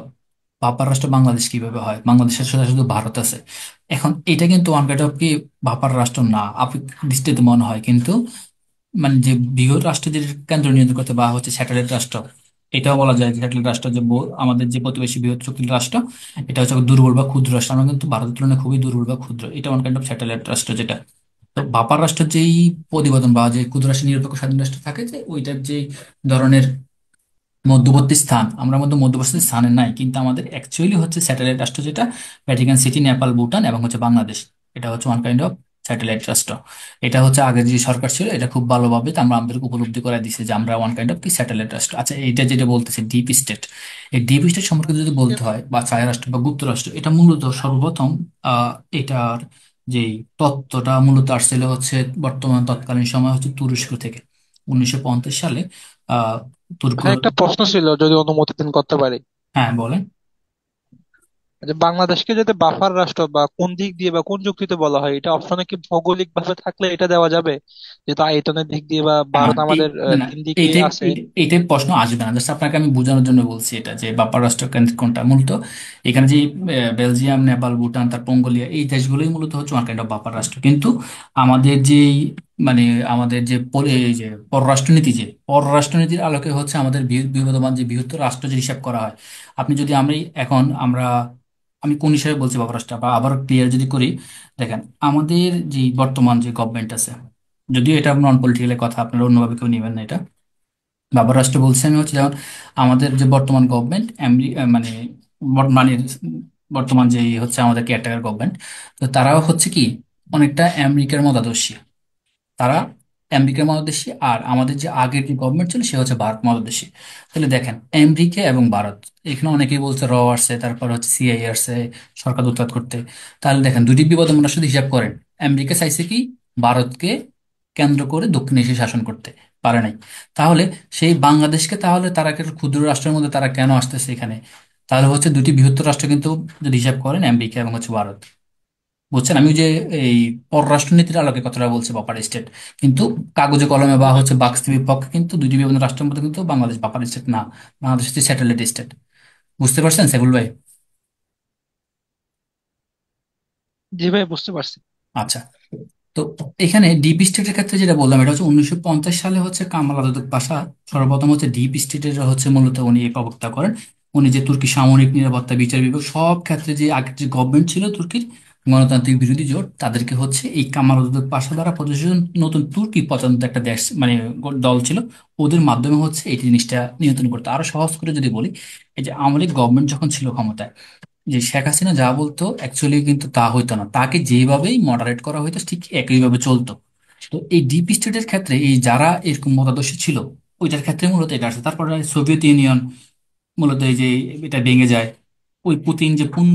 বাপার রাষ্ট্র বাংলাদেশ কিভাবে হয়, বাংলাদেশের সাথে শুধু ভারত আছে। এখন এটা কিন্তু ওয়ান কাইন্ড অফ কি বাপার রাষ্ট্র না, আপনি দৃষ্টিতে মনে হয়, কিন্তু মানে যে বৃহৎ রাষ্ট্র যে কেন্দ্র নিয়ন্ত্রণ করতে বা হচ্ছে স্যাটেলাইট রাষ্ট্র, এটাও বলা যায় যে স্যাটেলাইট রাষ্ট্র যে আমাদের যে প্রতিবেশী বৃহৎ শক্তির রাষ্ট্র, এটা হচ্ছে দুর্বল বা ক্ষুদ্র রাষ্ট্র। আমরা কিন্তু ভারতের তুলনায় খুবই দুর্বল বা ক্ষুদ্র, এটা ওয়ান কাইন্ড অফ স্যাটেলাইট রাষ্ট্র যেটা। তো বাপার রাষ্ট্রের যেই প্রতিবেদন বা যে ক্ষুদ্র রাষ্ট্র নিরপেক্ষ স্বাধীন রাষ্ট্র থাকে যে ওইটার যে ধরনের মধ্যবর্তী স্থান, আমরা মধ্যে মধ্যবর্তী স্থানে নাই, কিন্তু আমাদের অ্যাকচুয়ালি হচ্ছে স্যাটেলাইট রাষ্ট্র যেটা ভ্যাটিকান সিটি, নেপাল, ভুটান এবং হচ্ছে বাংলাদেশ, এটা হচ্ছে ওয়ান কাইন্ড অফ স্যাটেলাইট রাষ্ট্র। এটা হচ্ছে আগের যে সরকার ছিল এটা খুব ভালোভাবে তা আমরা আমাদেরকে উপলব্ধি করে দিছে যে আমরা ওয়ান কাইন্ড অফ কি স্যাটেলাইট রাষ্ট্র। আচ্ছা, এটা যেটা বলতেছে ডিপ স্টেট, এই ডিপ স্টেট সম্পর্কে যদি বলতে হয় বা ছায়া রাষ্ট্র বা গুপ্ত রাষ্ট্র, এটা মূলত সর্বপ্রথম এটার যে তত্ত্বটা মূলত আসছিল হচ্ছে বর্তমান তৎকালীন সময় হচ্ছে তুরস্ক থেকে 1950 সালে। আহ তুর্ক। ভাই একটা প্রশ্ন ছিল, যদি অনুমতি দেন করতে পারি। হ্যাঁ বলেন। যে বাংলাদেশকে যদি বাফার রাষ্ট্র বা কোন দিক দিয়ে বা কোন যুক্তিতে বলা হয়, এটা অপশনে কি ভৌগোলিক ভাবে থাকলে এটা দেওয়া যাবে, যেহেতু আয়তনের দিক দিয়ে বা না ভারত এই আমাদের না না তিন দিকে এইটাই আছে? এইটাই প্রশ্ন আসবে না, জাস্ট আপনাকে আমি বোঝানোর জন্য বলছি এটা যে বাপার রাষ্ট্র কোনটা মূলত এখানে যে বেলজিয়াম, নেপাল, ভুটান, তার মঙ্গোলিয়া, এই দেশগুলোই মূলত হচ্ছে ওয়ান কাইন্ড অফ বাপার রাষ্ট্র। কিন্তু আমাদের যে মানে আমাদের যে এই যে পররাষ্ট্রনীতি, যে পররাষ্ট্রনীতির আলোকে হচ্ছে আমাদের বিবদমান যে বৃহত্তর রাষ্ট্র যে হিসাব করা হয়। আপনি যদি আমি কোন হিসাবে বলছি বাপার রাষ্ট্র বা আবার ক্লিয়ার যদি করি, দেখেন আমাদের যে বর্তমান যে গভর্নমেন্ট আছে, যদিও এটা নন পলিটিক্যাল কথা, আপনারা অন্যভাবে কেউ নেবেন না এটা, বাবার রাষ্ট্র বলছি আমি হচ্ছে যেমন আমাদের যে বর্তমান গভর্নমেন্ট মানে মানে বর্তমান যে হচ্ছে আমাদের কেয়ারটেকার গভর্নমেন্ট, তো তারাও হচ্ছে কি অনেকটা আমেরিকার মতাদর্শী। তারা আমেরিকার মহাদেশী, আর আমাদের যে আগের যে গভর্নমেন্ট ছিল সে হচ্ছে ভারত মহাদেশী। তাহলে দেখেন আমেরিকা এবং ভারত, এখানে অনেকেই বলছে আসছে, তারপর হচ্ছে সিআইএ আসছে সরকার উৎখাত করতে। তাহলে দেখেন দুটি বিপদ আমরা শুধু হিসাব করেন, আমেরিকা চাইছে কি ভারতকে কেন্দ্র করে দক্ষিণ এশিয়া শাসন করতে, পারে নাই। তাহলে সেই বাংলাদেশকে তাহলে তারা একটা ক্ষুদ্র রাষ্ট্রের মধ্যে তারা কেন আসতেছে এখানে? তাহলে হচ্ছে দুটি বৃহত্তর রাষ্ট্র কিন্তু যদি হিসাব করেন আমেরিকা এবং হচ্ছে ভারত। বুঝছেন আমি ওই যে এই পররাষ্ট্রনীতির আলোকে কথাটা বলছে বাপার স্টেট, কিন্তু কাগজে কলমে বা বুঝতে হচ্ছে পারছি। বাস্তবিক পক্ষে কিন্তু দুইটি বিভিন্ন রাষ্ট্রের মধ্যে কিন্তু বাংলাদেশ বাপার স্টেট না, বাংলাদেশ হচ্ছে স্যাটেলাইট স্টেট। বুঝতে পারছেন সেগুল ভাই? জি ভাই, বুঝতে পারছি। আচ্ছা। তো এখানে ডিপ স্টেটের ক্ষেত্রে যেটা বললাম, এটা হচ্ছে 1950 সালে হচ্ছে কামাল আতাতুর্ক পাশা সর্বপ্রথম হচ্ছে ডিপ স্টেটের হচ্ছে মূলত উনি প্রবক্তা করেন। উনি যে তুর্কি সামরিক নিরাপত্তা, বিচার বিভাগ সব ক্ষেত্রে যে আগের যে গভর্নমেন্ট ছিল তুর্কির গণতান্ত্রিক বিরোধী জোট, তাদেরকে হচ্ছে এই কামাল আতাতুর্ক পাশা দ্বারা প্রতিষ্ঠিত নতুন তুর্কি প্রজাতন্ত্র একটা দেশ মানে দল ছিল, ওদের মাধ্যমে হচ্ছে এই জিনিসটা নিয়ন্ত্রণ করতে। আরো সহজ করে যদি বলি, এই যে আওয়ামী লীগ গভর্নমেন্ট যখন ছিল ক্ষমতায়, যে শেখ হাসিনা যা বলতো অ্যাকচুয়ালি কিন্তু তা হইতো না, তাকে যেভাবেই মডারেট করা হইতো ঠিক একইভাবে চলতো। তো এই ডিপ স্টেটের ক্ষেত্রে এই যারা এরকম মতাদর্শী ছিল, ওইটার ক্ষেত্রে মূলত এটা আসে। তারপরে সোভিয়েত ইউনিয়ন মূলত এই যে এটা ভেঙে যায়, ওই পুতিন যে পূর্ণ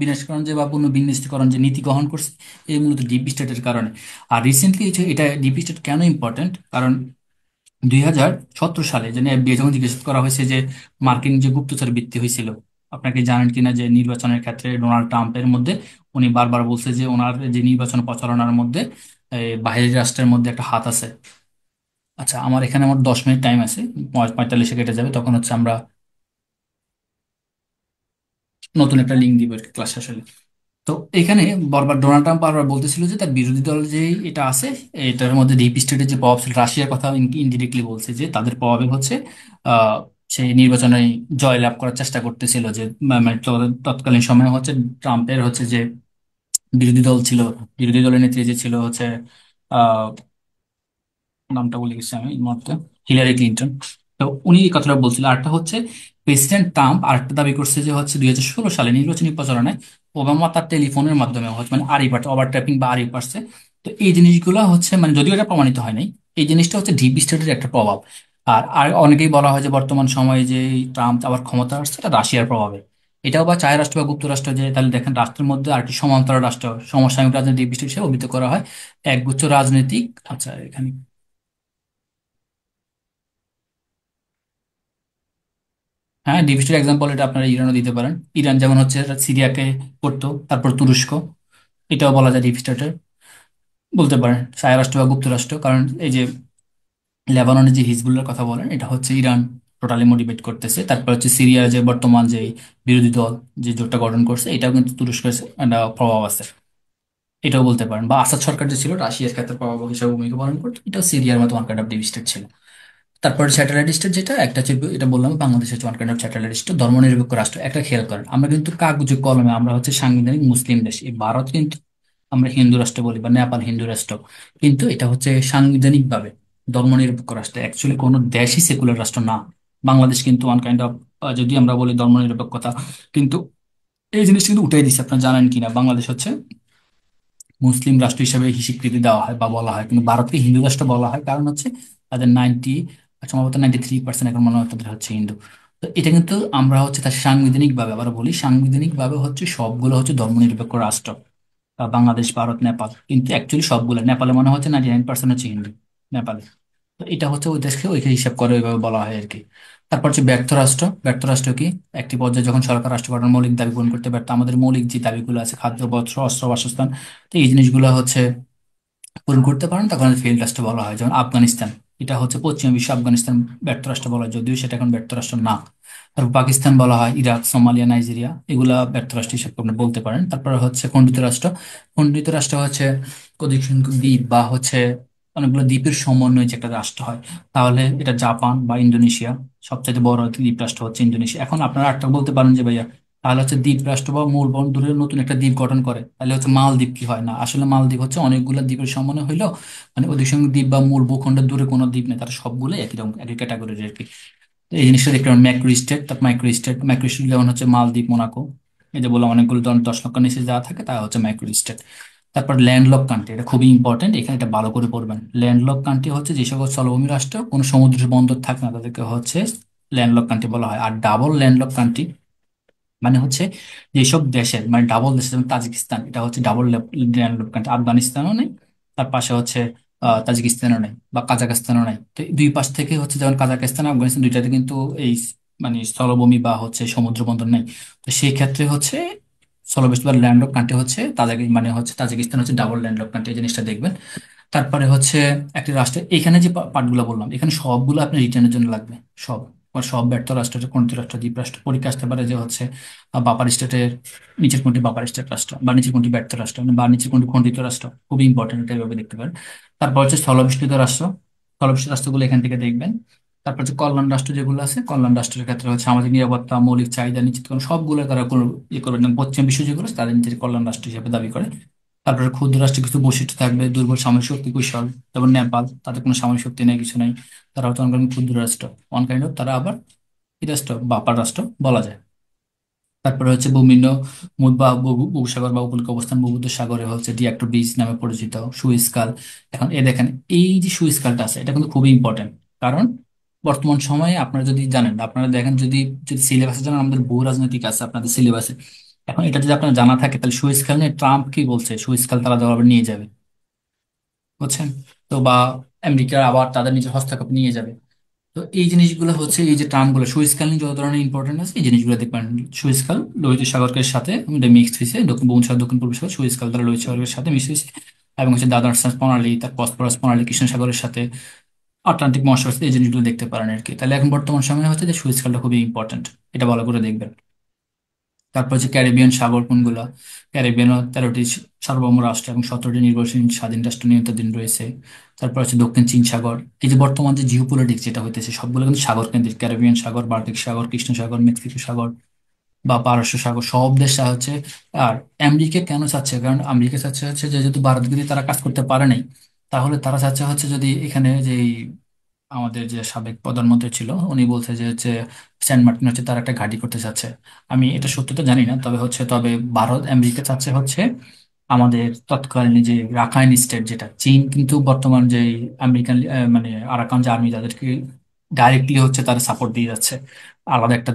বিনাশকরণ যে বা পূর্ণ বিনষ্টীকরণ যে নীতি গ্রহণ করছে, এই মূলত ডিপ স্টেটের কারণে। আর রিসেন্টলি এটা ডিপ স্টেট কেন ইম্পর্টেন্ট, কারণ 2017 সালে যেন এফবিআই যখন জিজ্ঞেস করা হয়েছে যে মার্কিন যে গুপ্তচর বৃত্তি হয়েছিল, আপনাকে জানেন কিনা যে নির্বাচনের ক্ষেত্রে ডোনাল্ড ট্রাম্পের মধ্যে উনি বারবার বলছে যে ওনার যে নির্বাচন প্রচারণার মধ্যে বাহিরের রাষ্ট্রের মধ্যে একটা হাত আছে। আচ্ছা, আমার এখানে 10 মিনিট টাইম আছে, 45-এ কেটে যাবে, তখন হচ্ছে আমরা নতুন একটা লিঙ্ক দিব ক্লাস শেষে। তো এখানে বারবার ডোনাল্ড ট্রাম্প বারবার বলতেছিল যে তার বিরোধী দল যে এটা আছে, এটার মধ্যে ডিপ স্টেটের যে প্রভাব ছিল, রাশিয়ার কথা ইনডিরেক্টলি বলছে যে তাদের প্রভাবে হচ্ছে আহ সেই নির্বাচনে জয়লাভ করার চেষ্টা করতেছিল। যে মানে তৎকালীন সময়ে হচ্ছে ট্রাম্পের হচ্ছে যে বিরোধী দল ছিল, বিরোধী দলের নেত্রী যে ছিল হচ্ছে আহ নামটা বলে গেছি আমি এই মুহূর্তে, হিলারি ক্লিন্টন। তো উনি এই কথাটা বলছিল। আরেকটা হচ্ছে প্রেসিডেন্ট ট্রাম্প আরেকটা দাবি করছে যে হচ্ছে 2016 সালে নির্বাচনী প্রচারণায় ওবামা তার টেলিফোনের মাধ্যমে হচ্ছে মানে আড়ি পাঠে, ওভার ট্যাপিং বা আড়ি পারছে। তো এই জিনিসগুলো হচ্ছে মানে যদিও এটা প্রমাণিত হয় নাই, এই জিনিসটা হচ্ছে ডিপ স্টেটের একটা প্রভাব। আর আর অনেকেই বলা হয় যে বর্তমান সময়ে যে এই ট্রাম্প আবার ক্ষমতা আসছে এটা রাশিয়ার প্রভাবে। এটাও বা চায় রাষ্ট্র বা যুক্তরাষ্ট্র, যে তাহলে দেখেন রাষ্ট্রের মধ্যে আরেকটি সমান্তরাল রাষ্ট্র সমসাময়িক রাজনৈতিক ডিপ স্টেট হিসেবে অভিহিত করা হয় একগুচ্ছ রাজনৈতিক। আচ্ছা এখানে হ্যাঁ, ডিভিশনের এক্সাম্পল এটা আপনারা ইরানও দিতে পারেন। ইরান যেমন হচ্ছে সিরিয়াকে করতো, তারপর তুরস্ক, এটাও বলা যায় ডিপ স্টেটের বলতে পারেন, ছায়া রাষ্ট্র বা গুপ্ত রাষ্ট্র। কারণ এই যে লেবাননের যে হিজবুল্লাহর কথা বলেন, এটা হচ্ছে ইরান টোটালি মোটিভেট করতেছে। তারপর হচ্ছে সিরিয়ার যে বর্তমান যে বিরোধী দল যে জোটটা গঠন করছে, এটাও কিন্তু তুরস্কের একটা প্রভাব আছে, এটাও বলতে পারেন। বা আসাদ সরকার যে ছিল রাশিয়ার ক্ষেত্রে প্রভাব হিসেবে ভূমিকা পালন করতো, এটাও সিরিয়ার মতো one kind of deep state ছিল। তারপর স্যাটেলাইট স্টেট যেটা একটা হচ্ছে, এটা বললাম বাংলাদেশ হচ্ছে one kind of satellite state, ধর্মনিরপেক্ষ রাষ্ট্র। একটা খেয়াল করেন, আমরা কিন্তু কাগজে কলমে আমরা হচ্ছে সাংবিধানিক মুসলিম দেশ। এই ভারত কিন্তু আমরা হিন্দু রাষ্ট্র বলি, বা নেপাল হিন্দু রাষ্ট্র, কিন্তু এটা হচ্ছে সাংবিধানিক ভাবে ধর্মনিরপেক্ষ রাষ্ট্র। অ্যাকচুয়ালি কোনো দেশই সেকুলার রাষ্ট্র না। বাংলাদেশ কিন্তু ওয়ান কাইন্ড অফ, যদি আমরা বলি ধর্মনিরপেক্ষতা, কিন্তু এই জিনিসটা কিন্তু উঠাই দিচ্ছে। আপনারা জানেন কিনা বাংলাদেশ হচ্ছে মুসলিম রাষ্ট্র হিসেবে স্বীকৃতি দেওয়া হয় বা বলা হয়, কিন্তু ভারতকে হিন্দু রাষ্ট্র বলা হয়, কারণ হচ্ছে তাদের সম্ভবত 93% এখন মনে হয় তাদের হচ্ছে হিন্দু। তো এটা কিন্তু আমরা হচ্ছে তার সাংবিধানিক ভাবে আবার বলি, সাংবিধানিক ভাবে হচ্ছে সবগুলো হচ্ছে ধর্মনিরপেক্ষ রাষ্ট্র, বাংলাদেশ, ভারত, নেপাল। কিন্তু অ্যাকচুয়ালি সবগুলো, নেপালে মনে হচ্ছে 99% হচ্ছে হিন্দু নেপালে। তো এটা হচ্ছে ওই দেশকে ওইকে হিসাব করে ওইভাবে বলা হয় আর কি। তারপর হচ্ছে ব্যর্থ রাষ্ট্র। ব্যর্থ রাষ্ট্র কি? একটি পর্যায়ে যখন সরকার রাষ্ট্র গঠনের মৌলিক দাবি পূরণ করতে ব্যর্থ, আমাদের মৌলিক যে দাবিগুলো আছে, খাদ্য, বস্ত্র, অস্ত্র, বাসস্থান, তো এই জিনিসগুলো হচ্ছে পূরণ করতে পারেন, তখন ফেইল্ড রাষ্ট্র বলা হয়। যেমন আফগানিস্তান, এটা হচ্ছে পশ্চিমা বিশ্ব আফগানিস্তান ব্যর্থ রাষ্ট্র বলা হয়, যদিও সেটা এখন ব্যর্থ রাষ্ট্র না। তারপর পাকিস্তান বলা হয়, ইরাক, সোমালিয়া, নাইজেরিয়া, এগুলা ব্যর্থ রাষ্ট্র হিসেবে আপনি বলতে পারেন। তারপরে হচ্ছে খণ্ডিত রাষ্ট্র। খণ্ডিত রাষ্ট্র হচ্ছে অধিক সংখ্যক দ্বীপ বা হচ্ছে অনেকগুলো দ্বীপের সমন্বয়ে যে একটা রাষ্ট্র হয়। তাহলে এটা জাপান বা ইন্দোনেশিয়া। সবচেয়ে বড় দ্বীপ রাষ্ট্র হচ্ছে ইন্দোনেশিয়া। এখন আপনারা একটা বলতে পারেন যে ভাইয়া, তাহলে হচ্ছে দ্বীপ রাষ্ট্র বা মূল বন্দরের নতুন একটা দ্বীপ গঠন করে, তাহলে হচ্ছে মালদ্বীপ কি হয়? না, আসলে মালদ্বীপ হচ্ছে অনেকগুলো দ্বীপের সমন্বয় হইলো, মানে অধিক সংখ্যক দ্বীপ বা মূল ভূখণ্ডের দূরে কোনো দ্বীপ নেই, তারা সবগুলো একই রকম, একই ক্যাটাগরির আর কি। তো এই জিনিসটা দেখতে পারেন ম্যাক্রো স্টেট। তার মাইক্রো স্টেট, মাইক্রো স্টেট যেমন হচ্ছে মালদ্বীপ, মোনাকো, এই যে বললাম অনেকগুলো, ধরুন 10 লক্ষ নিচে যা থাকে তা হচ্ছে মাইক্রো স্টেট। তারপর ল্যান্ডলক কান্ট্রি, এটা খুবই ইম্পর্টেন্ট, এখানে এটা ভালো করে পড়বেন। ল্যান্ডলক কান্ট্রি হচ্ছে যে সকল স্থলভূমি রাষ্ট্র কোনো সমুদ্র বন্দর থাকে না, তাদেরকে হচ্ছে ল্যান্ডলক কান্ট্রি বলা হয়। আর ডাবল ল্যান্ডলক কান্ট্রি মানে হচ্ছে যেসব দেশের, মানে ডাবল দেশের, যেমন তাজিকিস্তান, এটা হচ্ছে ডাবল ল্যান্ডলক কান্ট্রি, আফগানিস্তানও নেই, তার পাশে হচ্ছে তাজিকিস্তানও নেই বা কাজাখস্তানও নেই। তো এই দুই পাশ থেকে হচ্ছে, যেমন কাজাখস্তান, আফগানিস্তান দুইটাতে কিন্তু এই মানে স্থলভূমি বা হচ্ছে সমুদ্র বন্দর নেই। তো সেই ক্ষেত্রে হচ্ছে স্থলবেষ্টিত বা ল্যান্ডলক কান্ট্রি হচ্ছে তাদের, মানে হচ্ছে তাজিকিস্তান হচ্ছে ডাবল ল্যান্ডলক কান্ট্রি, এই জিনিসটা দেখবেন। তারপরে হচ্ছে একটি রাষ্ট্রে, এখানে যে পার্টগুলো বললাম, এখানে সবগুলো আপনি রিটার্নের জন্য লাগবে, সব। আর সব ব্যর্থ রাষ্ট্র, কোনটি রাষ্ট্র দ্বীপ রাষ্ট্র, পরীক্ষা আসতে পারে যে হচ্ছে বাপার স্টেটের নিচের কোনটি বাপার স্টেট রাষ্ট্র, বা নিচের কোনটি ব্যর্থ রাষ্ট্র, মানে বা নিচের কোনটি খণ্ডিত রাষ্ট্র, খুবই ইম্পর্টেন্ট, এটা এভাবে দেখতে পারেন। তারপর হচ্ছে স্থলবেষ্টিত রাষ্ট্র। স্থলবেষ্টিত রাষ্ট্রগুলো এখান থেকে দেখবেন। তারপর হচ্ছে কল্যাণ রাষ্ট্র যেগুলো আছে, কল্যাণ রাষ্ট্রের ক্ষেত্রে হচ্ছে সামাজিক নিরাপত্তা, মৌলিক চাহিদা নিশ্চিতকরণ, সবগুলো তারা কোনো ইয়ে করবে না। পশ্চিম বিশ্ব যেগুলো আছে, তাদের নিজের কল্যাণ রাষ্ট্র হিসেবে দাবি করে। তারপরে ক্ষুদ্র রাষ্ট্রে কিছু বৈশিষ্ট্য থাকবে, দুর্বল সামরিক শক্তি কৌশল, যেমন নেপাল, তাদের কোনো সামরিক শক্তি নেই, কিছু নেই, তারা হচ্ছে অন ক্ষুদ্র রাষ্ট্র, অন কাইন্ড অফ, তারা আবার কি রাষ্ট্র? বাপার রাষ্ট্র বলা যায়। তারপরে হচ্ছে বিভিন্ন উপসাগর বা উপকূল অবস্থান, ভূমধ্য সাগরে হচ্ছে ডিএক্টর ব্রিজ নামে পরিচিত, সুয়েজ খাল। এখন এ দেখেন, এই যে সুয়েজ খালটা আছে, এটা কিন্তু খুবই ইম্পর্টেন্ট। কারণ বর্তমান সময়ে আপনারা যদি জানেন, আপনারা দেখেন, যদি যদি সিলেবাসে জানেন, আমাদের ভূ রাজনৈতিক আছে আপনাদের সিলেবাসে, এখন এটা যদি আপনার জানা থাকে, তাহলে সুয়েজ খাল নিয়ে ট্রাম্প কি বলছে, সুয়েজ খাল তারা আবার নিয়ে যাবে, বুঝছেন? তো বা আমেরিকা আবার তাদের নিজের হস্তক্ষেপ নিয়ে যাবে। তো এই জিনিসগুলো হচ্ছে, এই যে টার্মগুলো সুইস খাল নিয়ে যত ধরনের ইম্পর্টেন্ট আছে, এই জিনিসগুলো দেখবেন। সুইস খাল লোহিত সাগরের সাথে মিক্সড হয়েছে, দক্ষিণ বঙ্গোপসাগর, দক্ষিণ পূর্ব সাগর, সুইস খাল তারা লোহিত সাগরের সাথে মিক্স হয়েছে। এবং হচ্ছে দাদন প্রণালী, তার বসফরাস প্রণালী, কৃষ্ণ সাগরের সাথে আটলান্টিক মহাসাগর, এই জিনিসগুলো দেখতে পারেন আর কি। তাহলে এখন বর্তমান সময়ে হচ্ছে যে সুইস খালটা খুবই ইম্পর্টেন্ট, এটা ভালো করে দেখবেন। তারপর হচ্ছে ক্যারিবিয়ান সাগর কোনগুলা? ক্যারিবিয়ান 13টি সার্বভৌম রাষ্ট্র এবং 17টি নির্ভরশীল স্বাধীন রাষ্ট্র নিয়ন্ত্রণাধীন রয়েছে। তারপর হচ্ছে দক্ষিণ চীন সাগর। এই যে বর্তমান যে জিও পলিটিক্স যেটা হইতেছে, সবগুলো কিন্তু সাগর কেন্দ্রিক। ক্যারিবিয়ান সাগর, বাল্টিক সাগর, কৃষ্ণ সাগর, মেক্সিকো সাগর বা পারস্য সাগর, সব দেশ হচ্ছে। আর আমেরিকা কেন চাচ্ছে? কারণ আমেরিকা চাচ্ছে হচ্ছে যে, যেহেতু ভারত যদি তারা কাজ করতে পারে নাই, তাহলে তারা চাচ্ছে হচ্ছে যদি এখানে যে আমাদের যে সাবেক প্রধানমন্ত্রী ছিল, উনি বলছে যে হচ্ছে সেন্ট মার্টিন হচ্ছে তার একটা ঘাঁটি করতে চাচ্ছে। আমি এটা সত্যতা জানি না, তবে ভারত আমেরিকা চাচ্ছে হচ্ছে আমাদের তৎকালীন যে রাখাইন স্টেট, যেটা চীন কিন্তু বর্তমান যে আমেরিকান মানে আরাকান যে আর্মি, তাদেরকে ডাইরেক্টলি হচ্ছে তারা সাপোর্ট দিয়ে যাচ্ছে। আলাদা একটা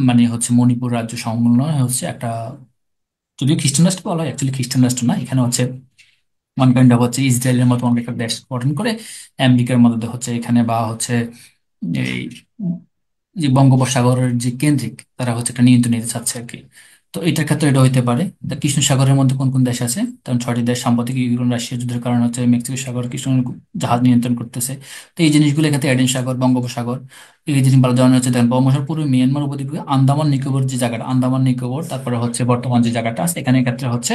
মানে হচ্ছে মণিপুর রাজ্য সমন্বয় হচ্ছে একটা, যদিও খ্রিস্টান রাষ্ট্র বলা হয়, অ্যাকচুয়ালি খ্রিস্টান রাষ্ট্র না, এখানে হচ্ছে ওয়ান কাইন্ড অফ হচ্ছে ইসরায়েলের মতো অনেক একটা দেশ গঠন করে আমেরিকার মধ্যে হচ্ছে এখানে, বা হচ্ছে এই যে বঙ্গোপসাগরের যে কেন্দ্রিক, তারা হচ্ছে একটা নিয়ন্ত্রণ নিতে চাচ্ছে আর কি। তো এটার ক্ষেত্রে এটা হইতে পারে। তা কৃষ্ণ সাগরের মধ্যে কোন কোন দেশ আছে? কারণ 6টি দেশ সাম্প্রতিক ইউক্রেন রাশিয়া যুদ্ধের কারণে হচ্ছে মেক্সিকো সাগর, কৃষ্ণ জাহাজ নিয়ন্ত্রণ করতেছে। তো এই জিনিসগুলো এক্ষেত্রে এডেন সাগর, বঙ্গোপসাগর, এই জিনিস ভালো ধরনের হচ্ছে। দেখেন বঙ্গোপসাগর পুরো মিয়ানমার উপদ্বীপে, আন্দামান নিকোবর যে জায়গাটা, আন্দামান নিকোবর, তারপরে হচ্ছে বর্তমান যে জায়গাটা আছে, এখানে ক্ষেত্রে হচ্ছে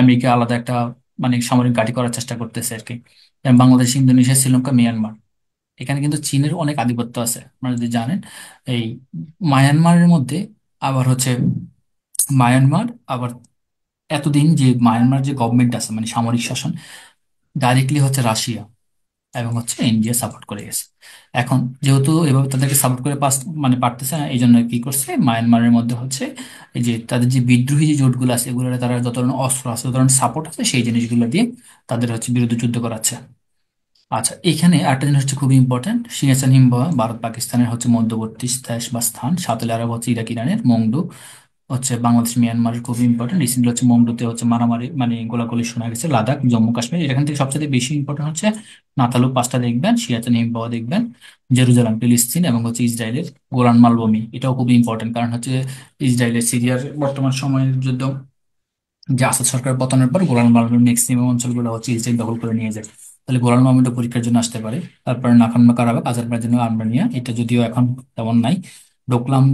আমেরিকা আলাদা একটা মানে সামরিক ঘাঁটি করার চেষ্টা করতেছে আর কি। যেমন বাংলাদেশ, ইন্দোনেশিয়া, শ্রীলঙ্কা, মিয়ানমার, এখানে কিন্তু চীনের অনেক আধিপত্য আছে, আপনারা যদি জানেন। এই মায়ানমারের মধ্যে আবার হচ্ছে মায়ানমার আবার এতদিন যে মায়ানমার যে গভর্নমেন্ট আছে, মানে সামরিক শাসন, ডাইরেক্টলি হচ্ছে রাশিয়া এবং হচ্ছে ইন্ডিয়া সাপোর্ট করে গেছে। এখন যেহেতু এভাবে তাদেরকে সাপোর্ট করে মানে পারতেছে না, এই জন্য কি করছে, মায়ানমারের মধ্যে হচ্ছে এই যে তাদের যে বিদ্রোহী যে জোটগুলো আছে, এগুলো তারা যত ধরনের অস্ত্র আছে, যত ধরনের সাপোর্ট আছে, সেই জিনিসগুলো দিয়ে তাদের হচ্ছে বিরুদ্ধে যুদ্ধ করাচ্ছে। আচ্ছা, এখানে আরেকটা জিনিস হচ্ছে খুবই ইম্পর্টেন্ট, সিয়াচেন হিমবাহ ভারত পাকিস্তানের হচ্ছে মধ্যবর্তী দেশ বা স্থান, সাতলে আরব হচ্ছে ইরাক ইরানের মংডু হচ্ছে বাংলাদেশ মিয়ানমারের খুবই ইম্পর্টেন্ট। রিসেন্টলি হচ্ছে মংডুতে হচ্ছে মারামারি মানে গোলাগুলি শোনা গেছে। লাদাখ, জম্মু কাশ্মীর, এখান থেকে সবচেয়ে বেশি ইম্পর্টেন্ট হচ্ছে নাতালু পাসটা দেখবেন, সিয়াচেন হিমবাহ দেখবেন, জেরুজালেম ফিলিস্তিন, এবং হচ্ছে ইসরায়েলের গোলান মালভূমি। এটাও খুবই ইম্পর্টেন্ট, কারণ হচ্ছে ইসরায়েলের সিরিয়ার বর্তমান সময়ের যুদ্ধ, যে আসাদ সরকার পতনের পর গোলান মালভূমির ম্যাক্সিমাম অঞ্চলগুলো হচ্ছে ইসরায়েল দখল করে নিয়ে যায়। তাহলে গোলান মালভূমিটা পরীক্ষার জন্য আসতে পারে। তারপরে নাখান কারাবাখ, আজারবাইজান ও আর্মেনিয়া, এটা যদিও এখন তেমন নাই। ডোকলাম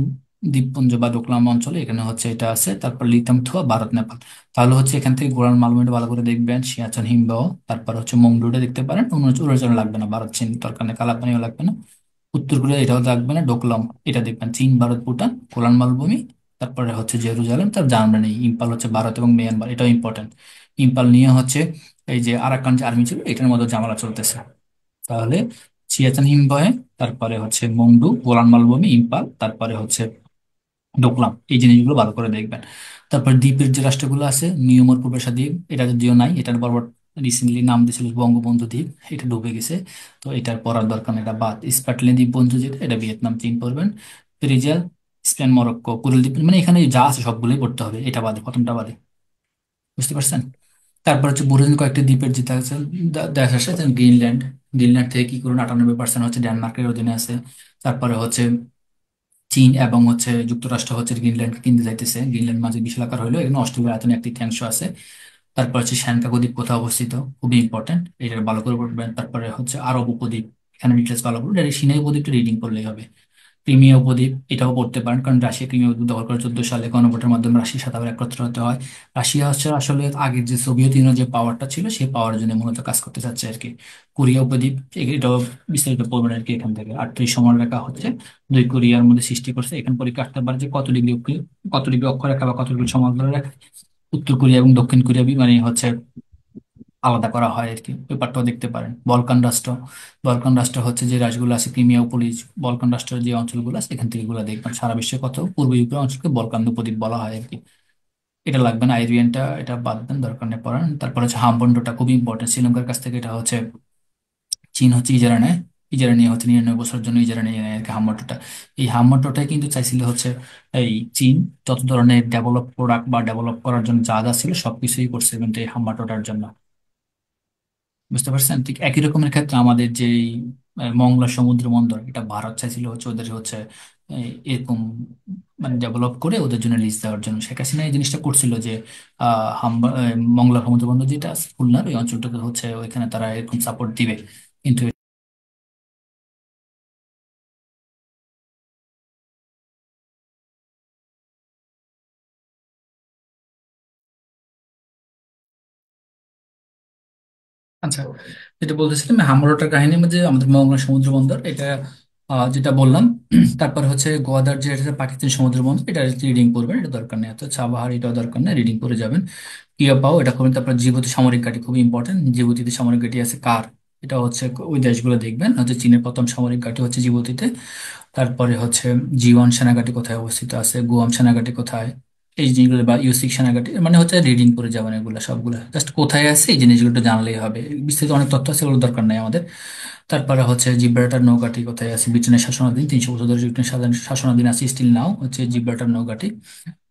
দ্বীপপুঞ্জ বা ডোকলাম অঞ্চলে এখানে হচ্ছে এটা আছে। তারপর লিতাম থুয়া, ভারত নেপাল। তাহলে হচ্ছে এখান থেকে গোলান মালভূমিটা ভালো করে দেখবেন, সিয়াচেন হিমবাহ, তারপর হচ্ছে মংডুটা দেখতে পারেন। অরুণাচল লাগবে না, ভারত চীন দরকার নেই, কালাপানিও লাগবে না। উত্তর কোরিয়া এটাও লাগবে না, ডোকলাম এটা দেখবেন। চীন, ভারত, ভুটান, গোলান মালভূমি, তারপরে হচ্ছে জেরুজালেম, তার জার্মানি, ইম্পাল হচ্ছে ভারত এবং মিয়ানমার, এটাও ইম্পর্টেন্ট। ইম্পাল নিয়ে হচ্ছে এই যে আরাকান যে আর্মি ছিল এটার মধ্যে ঝামেলা চলতেছে। তাহলে সিয়াচেন হিমবাহে, তারপরে হচ্ছে মংডু, গোলান মালভূমি, ইম্পাল, তারপরে হচ্ছে ডোকলাম, এই জিনিসগুলো ভালো করে দেখবেন। তারপর দ্বীপের যে রাষ্ট্রগুলো আছে, নিয়মর প্রবেশা দ্বীপ, এটা যদিও নাই, এটার বরাবর রিসেন্টলি নাম দিয়েছিল বঙ্গবন্ধু দ্বীপ, এটা ডুবে গেছে। তো এটার পড়ার দরকার নেই, এটা বাদ। স্পার্টল্যান্ড দ্বীপপুঞ্জ যেটা, এটা ভিয়েতনাম, চীন পড়বেন। পেরিজাল, স্পেন, মরক্কো, কুরিল দ্বীপ, মানে এখানে যা আছে সবগুলোই পড়তে হবে, এটা বাদে, প্রথমটা বাদে। বুঝতে পারছেন? তারপর হচ্ছে বড় কয়েকটি দ্বীপের যেটা আছে, দেশ আছে, যেমন গ্রিনল্যান্ড। গ্রিনল্যান্ড থেকে কি করুন 98% হচ্ছে ডেনমার্কের অধীনে আছে। তারপরে হচ্ছে চীন এবং হচ্ছে যুক্তরাষ্ট্র হচ্ছে গ্রিনল্যান্ড কিনতে যাইতেছে। গ্রিনল্যান্ড মাঝে বিশাল আকার হলো, এখানে অস্ট্রেলিয়ার আয়তনে এক তৃতীয়াংশ আছে। তারপর হচ্ছে শ্যানকাকু দ্বীপ কোথায় অবস্থিত, খুবই ইম্পর্টেন্ট, এটা ভালো করে পড়বেন। তারপরে হচ্ছে আরব উপদ্বীপ, এখানে ডিটেলস ভালো করে সিনাই উপদ্বীপটা রিডিং করলেই হবে। ক্রিমিয়া উপদ্বীপ, এটাও পড়তে পারেন, কারণ রাশিয়া ক্রিমিয়া উপদ্বীপ দখল করে 14 সালে গণভোটের মাধ্যমে রাশিয়ার সাথে আবার একত্র হতে হয়। রাশিয়া হচ্ছে আসলে আগের যে সোভিয়েত ইউনিয়নের যে পাওয়ারটা ছিল সেই পাওয়ার জন্য মূলত কাজ করতে চাচ্ছে আর কি। কোরিয়া উপদ্বীপ, এটাও বিস্তারিত পড়বেন আর কি এখান থেকে। আর সমান রেখা হচ্ছে দুই কোরিয়ার মধ্যে সৃষ্টি করছে। এখান পরীক্ষা আসতে পারে যে কত ডিগ্রি অক্ষরেখা বা কত ডিগ্রি সমান্তরাল রেখা উত্তর কোরিয়া এবং দক্ষিণ কোরিয়া মানে হচ্ছে আলাদা করা হয় আর কি। পেপারটাও দেখতে পারেন। বলকান রাষ্ট্র, বলকান রাষ্ট্র হচ্ছে যে রাষ্ট্রগুলো আছে, ক্রিমিয়া উপদ্বীপ, বলকান রাষ্ট্রের যে অঞ্চলগুলো আছে এখান থেকে এগুলো দেখবেন। সারা বিশ্বে কত পূর্ব ইউরোপীয় অঞ্চলকে বলকান উপদ্বীপ বলা হয় আর কি। এটা লাগবে না, আইরিয়ানটা এটা বাদ দেন, দরকার নেই পড়ান। তারপর হচ্ছে হামবন্ডটা খুবই ইম্পর্টেন্ট, শ্রীলঙ্কার কাছ থেকে এটা হচ্ছে চীন হচ্ছে ইজারা নেয়। ইজারা নিয়ে হচ্ছে 99 বছরের জন্য ইজারা নিয়ে নেয় আর কি হামবন্টটা। এই হামবন্টটাই কিন্তু চাইছিল হচ্ছে এই চীন যত ধরনের ডেভেলপ প্রোডাক্ট বা ডেভেলপ করার জন্য যা যা ছিল সবকিছুই করছে কিন্তু এই হামবন্টটার জন্য। বুঝতে পারছেন? ঠিক একই রকমের ক্ষেত্রে আমাদের যে মংলা সমুদ্র বন্দর, এটা ভারত চাইছিল হচ্ছে ওদের হচ্ছে এরকম মানে ডেভেলপ করে ওদের জন্য লিজ দেওয়ার জন্য। শেখ হাসিনা এই জিনিসটা করছিল যে মংলা সমুদ্র বন্দর যেটা আছে খুলনার ওই অঞ্চলটাকে হচ্ছে ওইখানে তারা এরকম সাপোর্ট দিবে, কিন্তু আচ্ছা, যেটা বলতেছিলাম হামরোটার কাহিনীর মধ্যে আমাদের মংলা সমুদ্র বন্দর এটা যেটা বললাম। তারপর হচ্ছে গোয়াদার যে এটা পাকিস্তান সমুদ্র বন্দর, এটা রিডিং করবেন, এটা দরকার নেই। তো চাবাহার এটাও দরকার নেই, রিডিং করে যাবেন। কিয়া পাও এটা করবেন। তারপর জিবুতি সামরিক ঘাঁটি খুবই ইম্পর্টেন্ট, জিবুতিতে সামরিক ঘাঁটি আছে কার, এটা হচ্ছে ওই দেশগুলো দেখবেন। হচ্ছে চীনের প্রথম সামরিক ঘাঁটি হচ্ছে জিবুতিতে। তারপরে হচ্ছে জিওয়ান সেনাঘাঁটি কোথায় অবস্থিত আছে, গুয়াম সেনাঘাঁটি কোথায়, এই জিনিসগুলো, বা ইউসিক সেনাঘাঁটি, মানে হচ্ছে রিডিং করে যাবেন এগুলো সবগুলো, জাস্ট কোথায় আছে এই জিনিসগুলো একটু জানলেই হবে। বিস্তারিত অনেক তথ্য আছে, এগুলো দরকার নাই আমাদের। তারপরে হচ্ছে জিব্রাল্টার নৌঘাঁটি কোথায় আছে, ব্রিটেনের শাসনাধীন 300 বছর ধরে ব্রিটেনের শাসনাধীন আছে, স্টিল নাও হচ্ছে জিব্রাল্টার নৌঘাঁটি।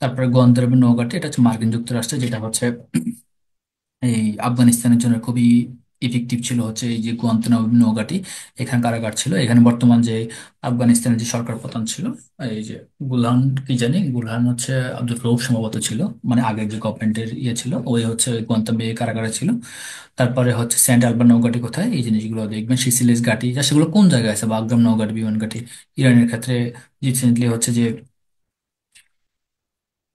তারপরে গন্ধের নৌঘাঁটি, এটা হচ্ছে মার্কিন যুক্তরাষ্ট্রে, যেটা হচ্ছে এই আফগানিস্তানের জন্য খুবই ইফেক্টিভ ছিল হচ্ছে এই যে গুয়ান্তানামো নৌঘাঁটি। এখানে কারাগার ছিল, এখানে বর্তমান যে আফগানিস্তানের যে সরকার প্রধান ছিল এই যে গুলহান, কি জানি গুলহান হচ্ছে আব্দুল রউফ সম্ভবত ছিল, মানে আগের যে গভর্নমেন্টের ইয়ে ছিল, ওই হচ্ছে ওই গুয়ান্তানামো কারাগারে ছিল। তারপরে হচ্ছে সেন্ট আলবার নৌঘাঁটি কোথায়, এই জিনিসগুলো দেখবেন। সিসিলিস ঘাঁটি, যা সেগুলো কোন জায়গায় আছে, বাগরাম নৌঘাঁটি, বিমান ঘাঁটি। ইরানের ক্ষেত্রে রিসেন্টলি হচ্ছে যে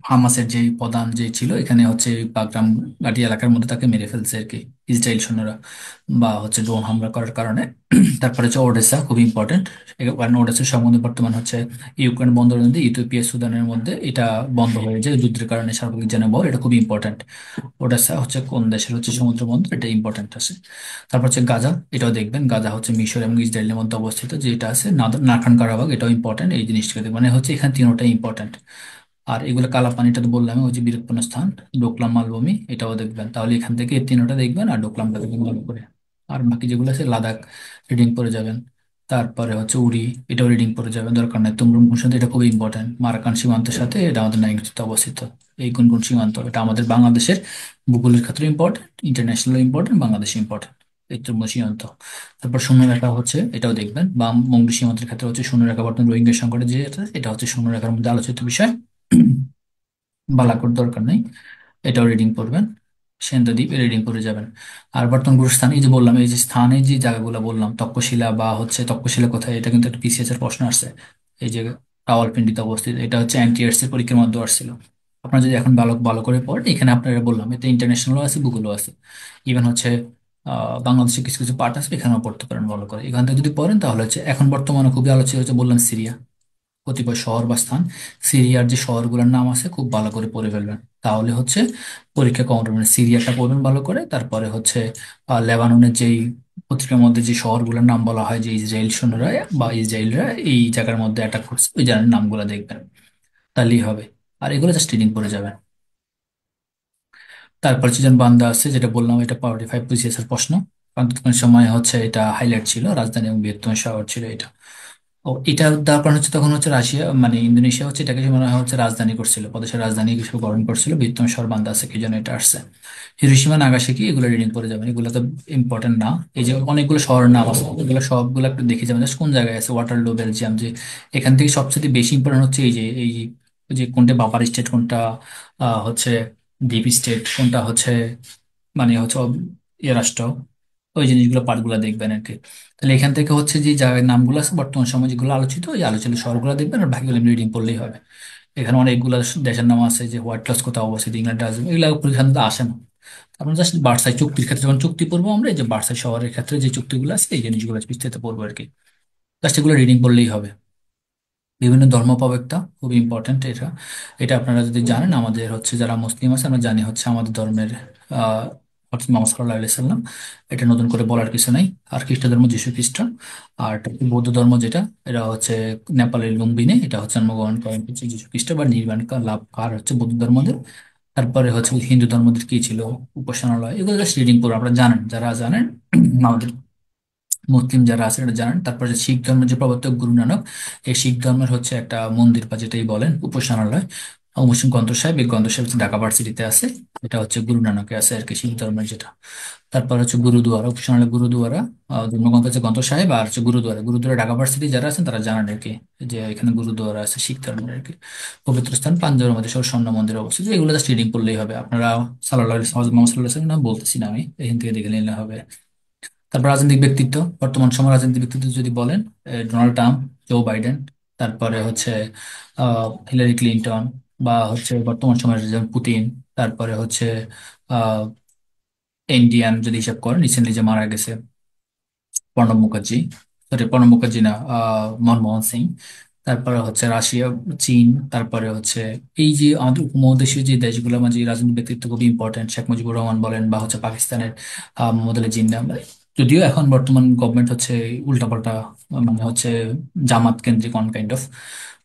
হামাসের যে প্রধান যে ছিল এখানে হচ্ছে বাগরাম ঘাটি এলাকার মধ্যে তাকে মেরে ফেলছে আর কি ইসরায়েল সৈন্যরা, বা হচ্ছে ড্রোন হামলা করার কারণে। তারপরে হচ্ছে ওডেসা খুবই ইম্পর্টেন্ট, কারণ ওডেসার সম্বন্ধে বর্তমান হচ্ছে ইউক্রেন বন্দর নদী ইথিওপিয়া সুদানের মধ্যে এটা বন্ধ হয়ে যায় যুদ্ধের কারণে, সার্বজনীন জনবল, এটা খুবই ইম্পর্টেন্ট। ওডেসা হচ্ছে কোন দেশের হচ্ছে সমুদ্র বন্দর, এটা ইম্পর্টেন্ট আছে। তারপর হচ্ছে গাজা, এটাও দেখবেন। গাজা হচ্ছে মিশর এবং ইসরায়েলের মধ্যে অবস্থিত, যেটা আছে নাখান কারাবাগ, এটাও ইম্পর্টেন্ট। এই জিনিসটা দেখবেন। মানে হচ্ছে এখানে তিনোটাই ইম্পর্টেন্ট। আর এগুলো কালাপানিটা তো বললাম, ওই যে বীরত্তম স্থান, ডোকলাম মালভূমি, এটাও দেখবেন। তাহলে এখান থেকে এই তিনটা দেখবেন আর ডোকলামটা দেখবেন ভালো করে। আর বাকি যেগুলো আছে লাদাখ রিডিং করে যাবেন। তারপরে হচ্ছে উড়ি, এটাও রিডিং পড়ে যাবে, দরকার নাই। তুমরুম সীমান্ত, এটা খুবই ইম্পর্টেন্ট, মারাকান সীমান্তের সাথে এটা আমাদের নাইজেরিয়াতে অবস্থিত। এই কোন কোন সীমান্ত, এটা আমাদের বাংলাদেশের ভূগোলের ক্ষেত্রে ইম্পর্টেন্ট, ইন্টারন্যাশনাল ইম্পর্টেন্ট, বাংলাদেশে ইম্পর্টেন্ট। এই তুমরুম সীমান্ত। তারপর শূন্যরেখা হচ্ছে, এটাও দেখবেন, বা মংডু সীমান্তের ক্ষেত্রে হচ্ছে শূন্যরেখা, বর্তমান রোহিঙ্গা সংকটে যে এটা হচ্ছে শূন্যরেখার মধ্যে আলোচিত বিষয়। বালাকোট দরকার নেই, এটাও রিডিং করবেন। সেন্দ্রাদ্বীপ রিডিং করে যাবেন। আর বর্তমান গুরুস্থান, এই যে বললাম, এই যে স্থানে যে জায়গাগুলো বললাম, তক্ষশিলা বা হচ্ছে তক্ষশিলা কোথায়, এটা কিন্তু একটা পিসিএস এর প্রশ্ন আসছে। এই যে রাওয়ালপিন্ডিতে অবস্থিত, এটা হচ্ছে এনটিআরসি এর পরীক্ষার মধ্যে আসছিল। আপনারা যদি এখন ভালো ভালো করে পড়েন, এখানে আপনারা বললাম এতে ইন্টারন্যাশনালও আছে, ভূগোলও আছে। ইভেন হচ্ছে বাংলাদেশের কিছু কিছু পার্ট আছে, এখানেও পড়তে পারেন ভালো করে। এখান থেকে যদি পড়েন তাহলে হচ্ছে এখন বর্তমানে খুবই আলোচিত হচ্ছে, বললাম সিরিয়া, কতিপয় শহর বা স্থান, সিরিয়ার যে শহরগুলোর নাম আছে খুব ভালো করে পড়ে ফেলবেন, তাহলে হচ্ছে পরীক্ষা কম হবে। মানে সিরিয়াটা পড়বেন ভালো করে, তারপরে হচ্ছে লেবাননের যেই পত্রিকার মধ্যে যে শহরগুলোর নাম বলা হয় যে ইসরায়েল সৈন্যরা বা ইসরায়েলরা এই জায়গার মধ্যে অ্যাটাক করছে, ওই জায়গার নামগুলো দেখবেন, তাহলেই হবে। আর এগুলো জাস্ট রিডিং পড়ে যাবেন। তারপর চিজন বান্দা আছে, যেটা বললাম, এটা পাওয়ার 5 বিসিএস এর প্রশ্ন, কারণ তৎকালীন সময় হচ্ছে এটা হাইলাইট ছিল, রাজধানী এবং বৃহত্তম শহর ছিল এটা। ও, এটা দেওয়ার কারণ হচ্ছে তখন হচ্ছে রাশিয়া মানে ইন্দোনেশিয়া হচ্ছে এটাকে মনে হয় হচ্ছে রাজধানী করছিল, প্রদেশের রাজধানী হিসেবে গ্রহণ করছিল, বৃহত্তম শহর বান্দা আছে, কি জন্য এটা আসছে। হিরোশিমা নাগাসাকি, এগুলো রিডিং করে যাবেন, এগুলো তো ইম্পর্টেন্ট না। এই যে অনেকগুলো শহরের নাম আছে, এগুলো সবগুলো একটু দেখে যাবেন just কোন জায়গায় আছে। ওয়াটারলু বেলজিয়াম, যে এখান থেকে সবচেয়ে বেশি ইম্পর্টেন্ট হচ্ছে এই যে যে কোনটা বাপার স্টেট, কোনটা হচ্ছে দ্বীপ স্টেট, কোনটা হচ্ছে মানে হচ্ছে ইয়ে রাষ্ট্র, ওই জিনিসগুলো পার্টগুলো দেখবেন আর কি। তাহলে এখান থেকে হচ্ছে যে জায়গার নামগুলো আছে বর্তমান সময় যেগুলো আলোচিত, ওই আলোচিত শহরগুলো দেখবেন, আর বাকিগুলো রিডিং পড়লেই হবে। এখানে অনেকগুলো দেশের নাম আছে, যে হোয়াইট হাউস কোথাও অবস্থিত, ইংল্যান্ড আসবে, এগুলো পরীক্ষা দিতে আসে না। আমরা জাস্ট বার্সাই চুক্তির ক্ষেত্রে যখন চুক্তি পড়বো আমরা, এই যে বার্সাই শহরের ক্ষেত্রে যে চুক্তিগুলো আছে এই জিনিসগুলো বিস্তারিত পড়বো আর কি। জাস্ট এগুলো রিডিং পড়লেই হবে। বিভিন্ন ধর্ম প্রবক্তা, খুবই ইম্পর্টেন্ট এটা। এটা আপনারা যদি জানেন, আমাদের হচ্ছে যারা মুসলিম আছে আমরা জানি হচ্ছে আমাদের ধর্মের আহ মোহাম্মদ সাল্লাল্লাহু আলাইহি সাল্লাম, এটা নতুন করে বলার কিছু নাই। আর খ্রিস্ট ধর্ম যীশু খ্রিস্ট। আর বৌদ্ধ ধর্ম যেটা, এটা হচ্ছে নেপালের লুম্বিনে, এটা হচ্ছে জন্মগ্রহণ করেন হচ্ছে যীশু খ্রিস্ট বা নির্বাণ লাভ কার হচ্ছে বৌদ্ধ ধর্মদের। তারপরে হচ্ছে হিন্দু ধর্মদের কি ছিল, উপাসনালয়, এগুলো জাস্ট রিডিং করবো, আপনারা জানেন, যারা জানেন আমাদের মুসলিম যারা আছে এটা জানেন। তারপরে যে শিখ ধর্মের যে প্রবর্তক গুরু নানক, এই শিখ ধর্মের হচ্ছে একটা মন্দির বা যেটাই বলেন উপাসনালয়, মুসলিম গ্রন্থ সাহেব, এই গ্রন্থ সাহেব হচ্ছে ঢাকা ভার্সিটিতে আছে। এটা হচ্ছে গুরু নানকে আছে আর কি, শিখ ধর্মের যেটা। তারপর হচ্ছে গুরুদুয়ারা, উপাসনালয় গুরুদুয়ারা, ধর্মগ্রন্থ হচ্ছে গ্রন্থ সাহেব, আর হচ্ছে গুরুদুয়ারা, গুরুদুয়ারা ঢাকা ভার্সিটি যারা আছেন তারা জানেন আর কি, যে এখানে গুরুদুয়ারা আছে শিখ ধর্মের আর কি। পবিত্র স্থান পাঞ্জাবের মধ্যে সব স্বর্ণ মন্দির অবস্থিত, এগুলো জাস্ট রিডিং করলেই হবে আপনারা। সাল্লাহ মোহাম্মদ সাল্লাহ নাম বলতেছি না আমি, এখান থেকে দেখে নিলে হবে। তারপর রাজনৈতিক ব্যক্তিত্ব, বর্তমান সময় রাজনৈতিক ব্যক্তিত্ব যদি বলেন, ডোনাল্ড ট্রাম্প, জো বাইডেন, তারপরে হচ্ছে হিলারি ক্লিনটন, বা হচ্ছে বর্তমান সময়ের যেমন পুতিন, তারপরে হচ্ছে আহ ইন্ডিয়ান যদি হিসাব করেন, রিসেন্টলি যে মারা গেছে প্রণব মুখার্জি, সরি প্রণব মুখার্জি না, মনমোহন সিং। তারপরে হচ্ছে রাশিয়া, চীন, তারপরে হচ্ছে এই যে আমাদের উপমহাদেশীয় যে দেশগুলোর মাঝে রাজনৈতিক ব্যক্তিত্ব খুবই ইম্পর্টেন্ট, শেখ মুজিবুর রহমান বলেন, বা হচ্ছে পাকিস্তানের মোহাম্মদ আলী জিন্নাহ। যদিও এখন বর্তমান গভর্নমেন্ট হচ্ছে উল্টাপাল্টা, মানে হচ্ছে জামাত কেন্দ্রিক অন কাইন্ড অফ।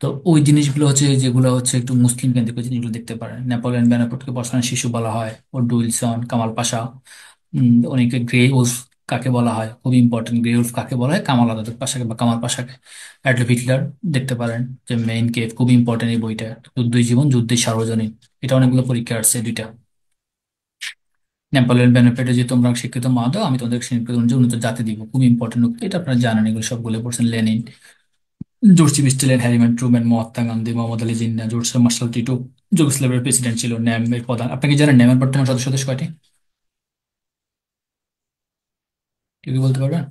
তো ওই জিনিসগুলো হচ্ছে যেগুলো হচ্ছে একটু মুসলিম কেন্দ্রিক, ওই জিনিসগুলো দেখতে পারেন। নেপোলিয়ন বেনাপোলকে বর্ষার শিশু বলা হয়, ওড্রো উইলসন, কামাল পাশা, অনেকে গ্রে উলফ কাকে বলা হয়, খুবই ইম্পর্টেন্ট, গ্রে উলফ কাকে বলা হয়, কামাল আজাদ পাশাকে বা কামাল পাশাকে। অ্যাডলফ হিটলার দেখতে পারেন, যে মেইন কেভ, খুবই ইম্পর্টেন্ট এই বইটা। যুদ্ধই জীবন যুদ্ধের সার্বজনীন, এটা অনেকগুলো পরীক্ষা আসছে দুইটা। নেপোলিয়ন বেনিফিটে যে তোমরা শিক্ষিত মা দাও, আমি তোমাদের শিক্ষিত অনুযায়ী উন্নত জাতি দিব, খুবই ইম্পর্টেন্ট উক্তি, এটা আপনারা জানেন, এগুলো সবগুলো পড়ছেন। Lenin, Joseph Stalin, Harriman Truman, Mahatma Gandhi, Mohammad Ali Jinnah, Joseph Marshal Tito, যুগোস্লাভিয়ার প্রেসিডেন্ট ছিল, ন্যাম এর প্রধান। আপনি কি জানেন ন্যামের বর্তমান সদস্য দেশ কয়টি, কেউ কি বলতে পারবেন?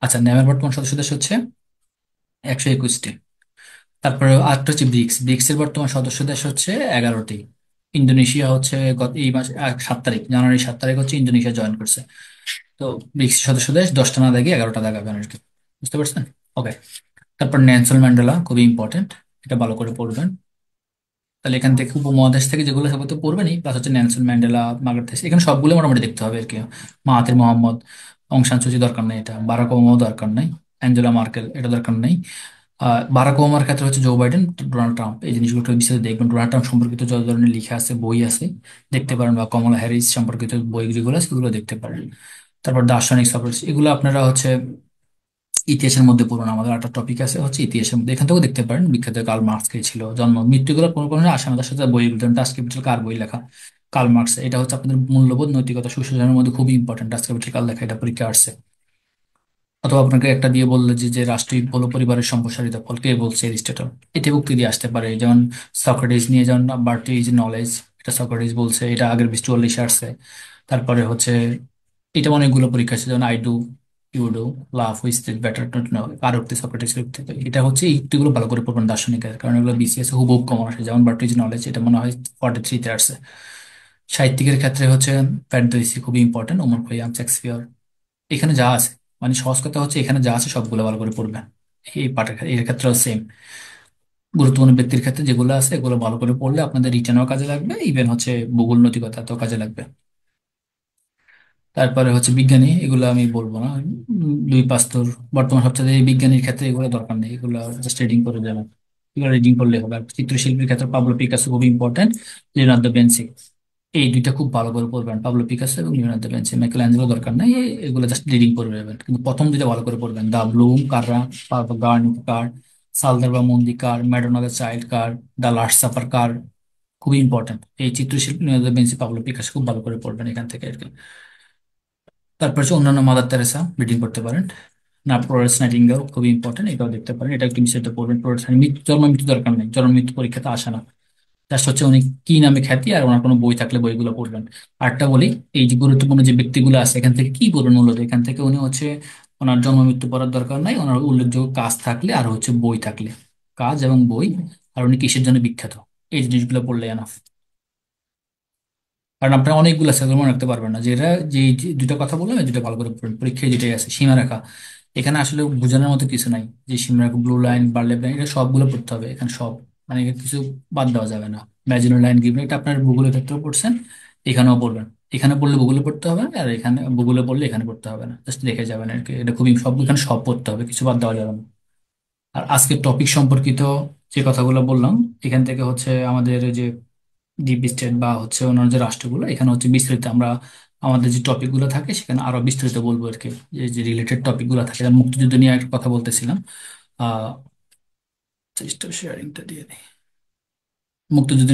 আচ্ছা, ন্যামের বর্তমান সদস্য দেশ হচ্ছে 121টি। তারপরে আরেকটা হচ্ছে ব্রিক্স, ব্রিক্স এর বর্তমান সদস্য দেশ হচ্ছে 11টি। ইন্দোনেশিয়া হচ্ছে গত এই মাসে 7 তারিখ, জানুয়ারি 7 তারিখ হচ্ছে ইন্দোনেশিয়া জয়েন করছে। তো ব্রিক্স সদস্য দেশ 10টা না দাগে 11টা দাগাবেন আর কি, বুঝতে পারছেন? ওকে। তারপর নেলসন ম্যান্ডেলা, খুবই ইম্পর্টেন্ট, এটা ভালো করে পড়বেন। তাহলে এখান থেকে উপমহাদেশ থেকে যেগুলো সেগুলো তো পড়বেনই, প্লাস হচ্ছে নেলসন ম্যান্ডেলা, মার্গারেট থেস, এখানে সবগুলো মোটামুটি দেখতে হবে আর কি। মাহাথির মোহাম্মদ, অং সান সুচি দরকার নেই, এটা বারাক ওবামাও দরকার নেই, অ্যাঞ্জেলা মার্কেল এটা দরকার নেই। বারাক ওবামার ক্ষেত্রে হচ্ছে জো বাইডেন, ডোনাল্ড ট্রাম্প, এই জিনিসগুলো একটু বিস্তারিত দেখবেন। ডোনাল্ড ট্রাম্প সম্পর্কিত যত ধরনের লেখা আছে, বই আছে, দেখতে পারেন, বা কমলা হ্যারিস সম্পর্কিত বই যেগুলো আছে সেগুলো দেখতে পারেন। তারপর দার্শনিক সক্রেটিস, এগুলো আপনারা হচ্ছে ইতিহাসের মধ্যে পড়ুন। আমাদের একটা টপিক আছে হচ্ছে ইতিহাসের মধ্যে, এখান থেকেও দেখতে পারেন বিখ্যাত কার্ল মার্কস কে ছিল জন্ম মৃত্যুগুলো কোনো কোনো আসে না, তার সাথে বই, যেমন ডাস ক্যাপিটাল কার বই লেখা, কার্ল মার্কস। এটা হচ্ছে আপনাদের মূল্যবোধ নৈতিকতা সুশাসনের মধ্যে খুবই ইম্পর্টেন্ট, ডাস ক্যাপিটাল কার লেখা, এটা পরীক্ষা আসছে। অথবা আপনাকে একটা দিয়ে বললে যে রাষ্ট্রীয় হলো পরিবারের সম্প্রসারিত ফল, কে বলছে? এরিস্টটল। এটা উক্তি দিয়ে আসতে পারে, যেমন সক্রেটিস নিয়ে, যেমন বার্থ ইজ নলেজ, এটা সক্রেটিস বলছে, এটা আগের 20-40 আসছে। তারপরে হচ্ছে এটা অনেকগুলো পরীক্ষা আছে, যেমন I do, you do, love, which is better not know, আর উক্তি সক্রেটিস উক্তি। তো এটা হচ্ছে এই উক্তিগুলো ভালো করে পড়বেন দার্শনিকের, কারণ এগুলো বিসিএস হুবহু কমন আসে। যেমন বার্থ ইজ নলেজ, এটা মনে হয় 43-তে আসছে। সাহিত্যিকের ক্ষেত্রে হচ্ছে ফ্যান্টাসি খুবই ইম্পর্টেন্ট, ওমর খৈয়াম, শেক্সপিয়র, এখানে যা আছে, মানে সহজ কথা হচ্ছে এখানে যা আছে সবগুলো ভালো করে পড়বেন। এই পাঠের এর ক্ষেত্রেও সেম। গুরুত্বপূর্ণ ব্যক্তির ক্ষেত্রে যেগুলো আছে এগুলো ভালো করে পড়লে আপনাদের রিটেনও কাজে লাগবে, ইভেন হচ্ছে ভূগোল নৈতিকতাতেও কাজে লাগবে। তারপরে হচ্ছে বিজ্ঞানী, এগুলো আমি বলবো না। লুই পাস্তুর, বর্তমান সবচেয়ে এই বিজ্ঞানীর ক্ষেত্রে এগুলো দরকার নেই, এগুলো জাস্ট রিডিং করে যাবেন, এগুলো রিডিং করলে হবে। আর চিত্রশিল্পীর ক্ষেত্রে পাবলো পিকাসো খুবই ইম্পর্টেন্ট, লিওনার্দো ভিঞ্চি, এই দুইটা খুব ভালো করে পড়বেন, পাবলো পিকাসো এবং Leonardo da Vinci. Michael Angelo দরকার নাই, এগুলো জাস্ট রিডিং করে নেবেন, কিন্তু প্রথম দুইটা ভালো করে পড়বেন, দা ব্লুম কাররা, গার্নিক কার, সালদারবা মন্দি কার, ম্যাডোনা দ্য চাইল্ড কার, দা লাস্ট সাপার কার, খুবই ইম্পর্টেন্ট। এই চিত্রশিল্পী Leonardo da Vinci, Pablo Picasso খুব ভালো করে পড়বেন এখান থেকে আর কি। তারপর হচ্ছে অন্যান্য মাদার তেরেসা রিডিং করতে পারেন, না ফ্লোরেন্স নাইটিঙ্গেল খুবই ইম্পর্টেন্ট, এটাও দেখতে পারেন। এটা একটু বিষয়টা পড়বেন, ফ্লোরেন্স মৃত্যু, জন্ম মৃত্যু দরকার নেই, জন্ম মৃত্যু পরীক্ষাতে আসে না, জাস্ট হচ্ছে উনি কি নামে খ্যাতি, আর ওনার কোনো বই থাকলে বইগুলো পড়বেন। আরেকটা বলি, এই যে গুরুত্বপূর্ণ যে ব্যক্তিগুলো আছে এখান থেকে কি করবেন মূলত, এখান থেকে উনি হচ্ছে ওনার জন্ম মৃত্যু পড়ার দরকার নাই, ওনার উল্লেখযোগ্য কাজ থাকলে আর হচ্ছে বই থাকলে, কাজ এবং বই, আর উনি কিসের জন্য বিখ্যাত, এই জিনিসগুলো পড়লে এনাফ। কারণ আপনার অনেকগুলো আছে, এগুলো মনে রাখতে পারবেন না, যেটা যে দুটো কথা বললাম এই দুটো ভালো করে পড়বেন, পরীক্ষায় যেটাই আছে সীমারেখা, এখানে আসলে বোঝানোর মতো কিছু নাই, যে সীমারেখা, ব্লু লাইন, বার্লে লাইন, এটা সবগুলো পড়তে হবে এখানে সব, মানে এখানে কিছু বাদ দেওয়া যাবে না। ম্যাজিনো লাইন, গিভ, এটা আপনার ভূগোলের ক্ষেত্রেও পড়ছেন, এখানেও পড়বেন। এখানে পড়লে ভূগোলে পড়তে হবে, আর এখানে ভূগোলে পড়লে এখানে পড়তে হবে না, জাস্ট দেখে যাবেন আর কি। এটা খুবই সব, এখানে সব পড়তে হবে, কিছু বাদ দেওয়া যাবে না। আর আজকের টপিক সম্পর্কিত যে কথাগুলো বললাম, এখান থেকে হচ্ছে আমাদের যে ডিপ স্টেট বা হচ্ছে অন্যান্য যে রাষ্ট্রগুলো, এখানে হচ্ছে বিস্তারিত আমরা আমাদের যে টপিক গুলো থাকে সেখানে আরো বিস্তারিত বলবো আর কি, যে যে রিলেটেড টপিক গুলো থাকে। যেমন মুক্তিযুদ্ধ নিয়ে একটা কথা বলতেছিলাম, আহ শেয়ারিংটা দিয়ে দিই। মুক্তিযুদ্ধ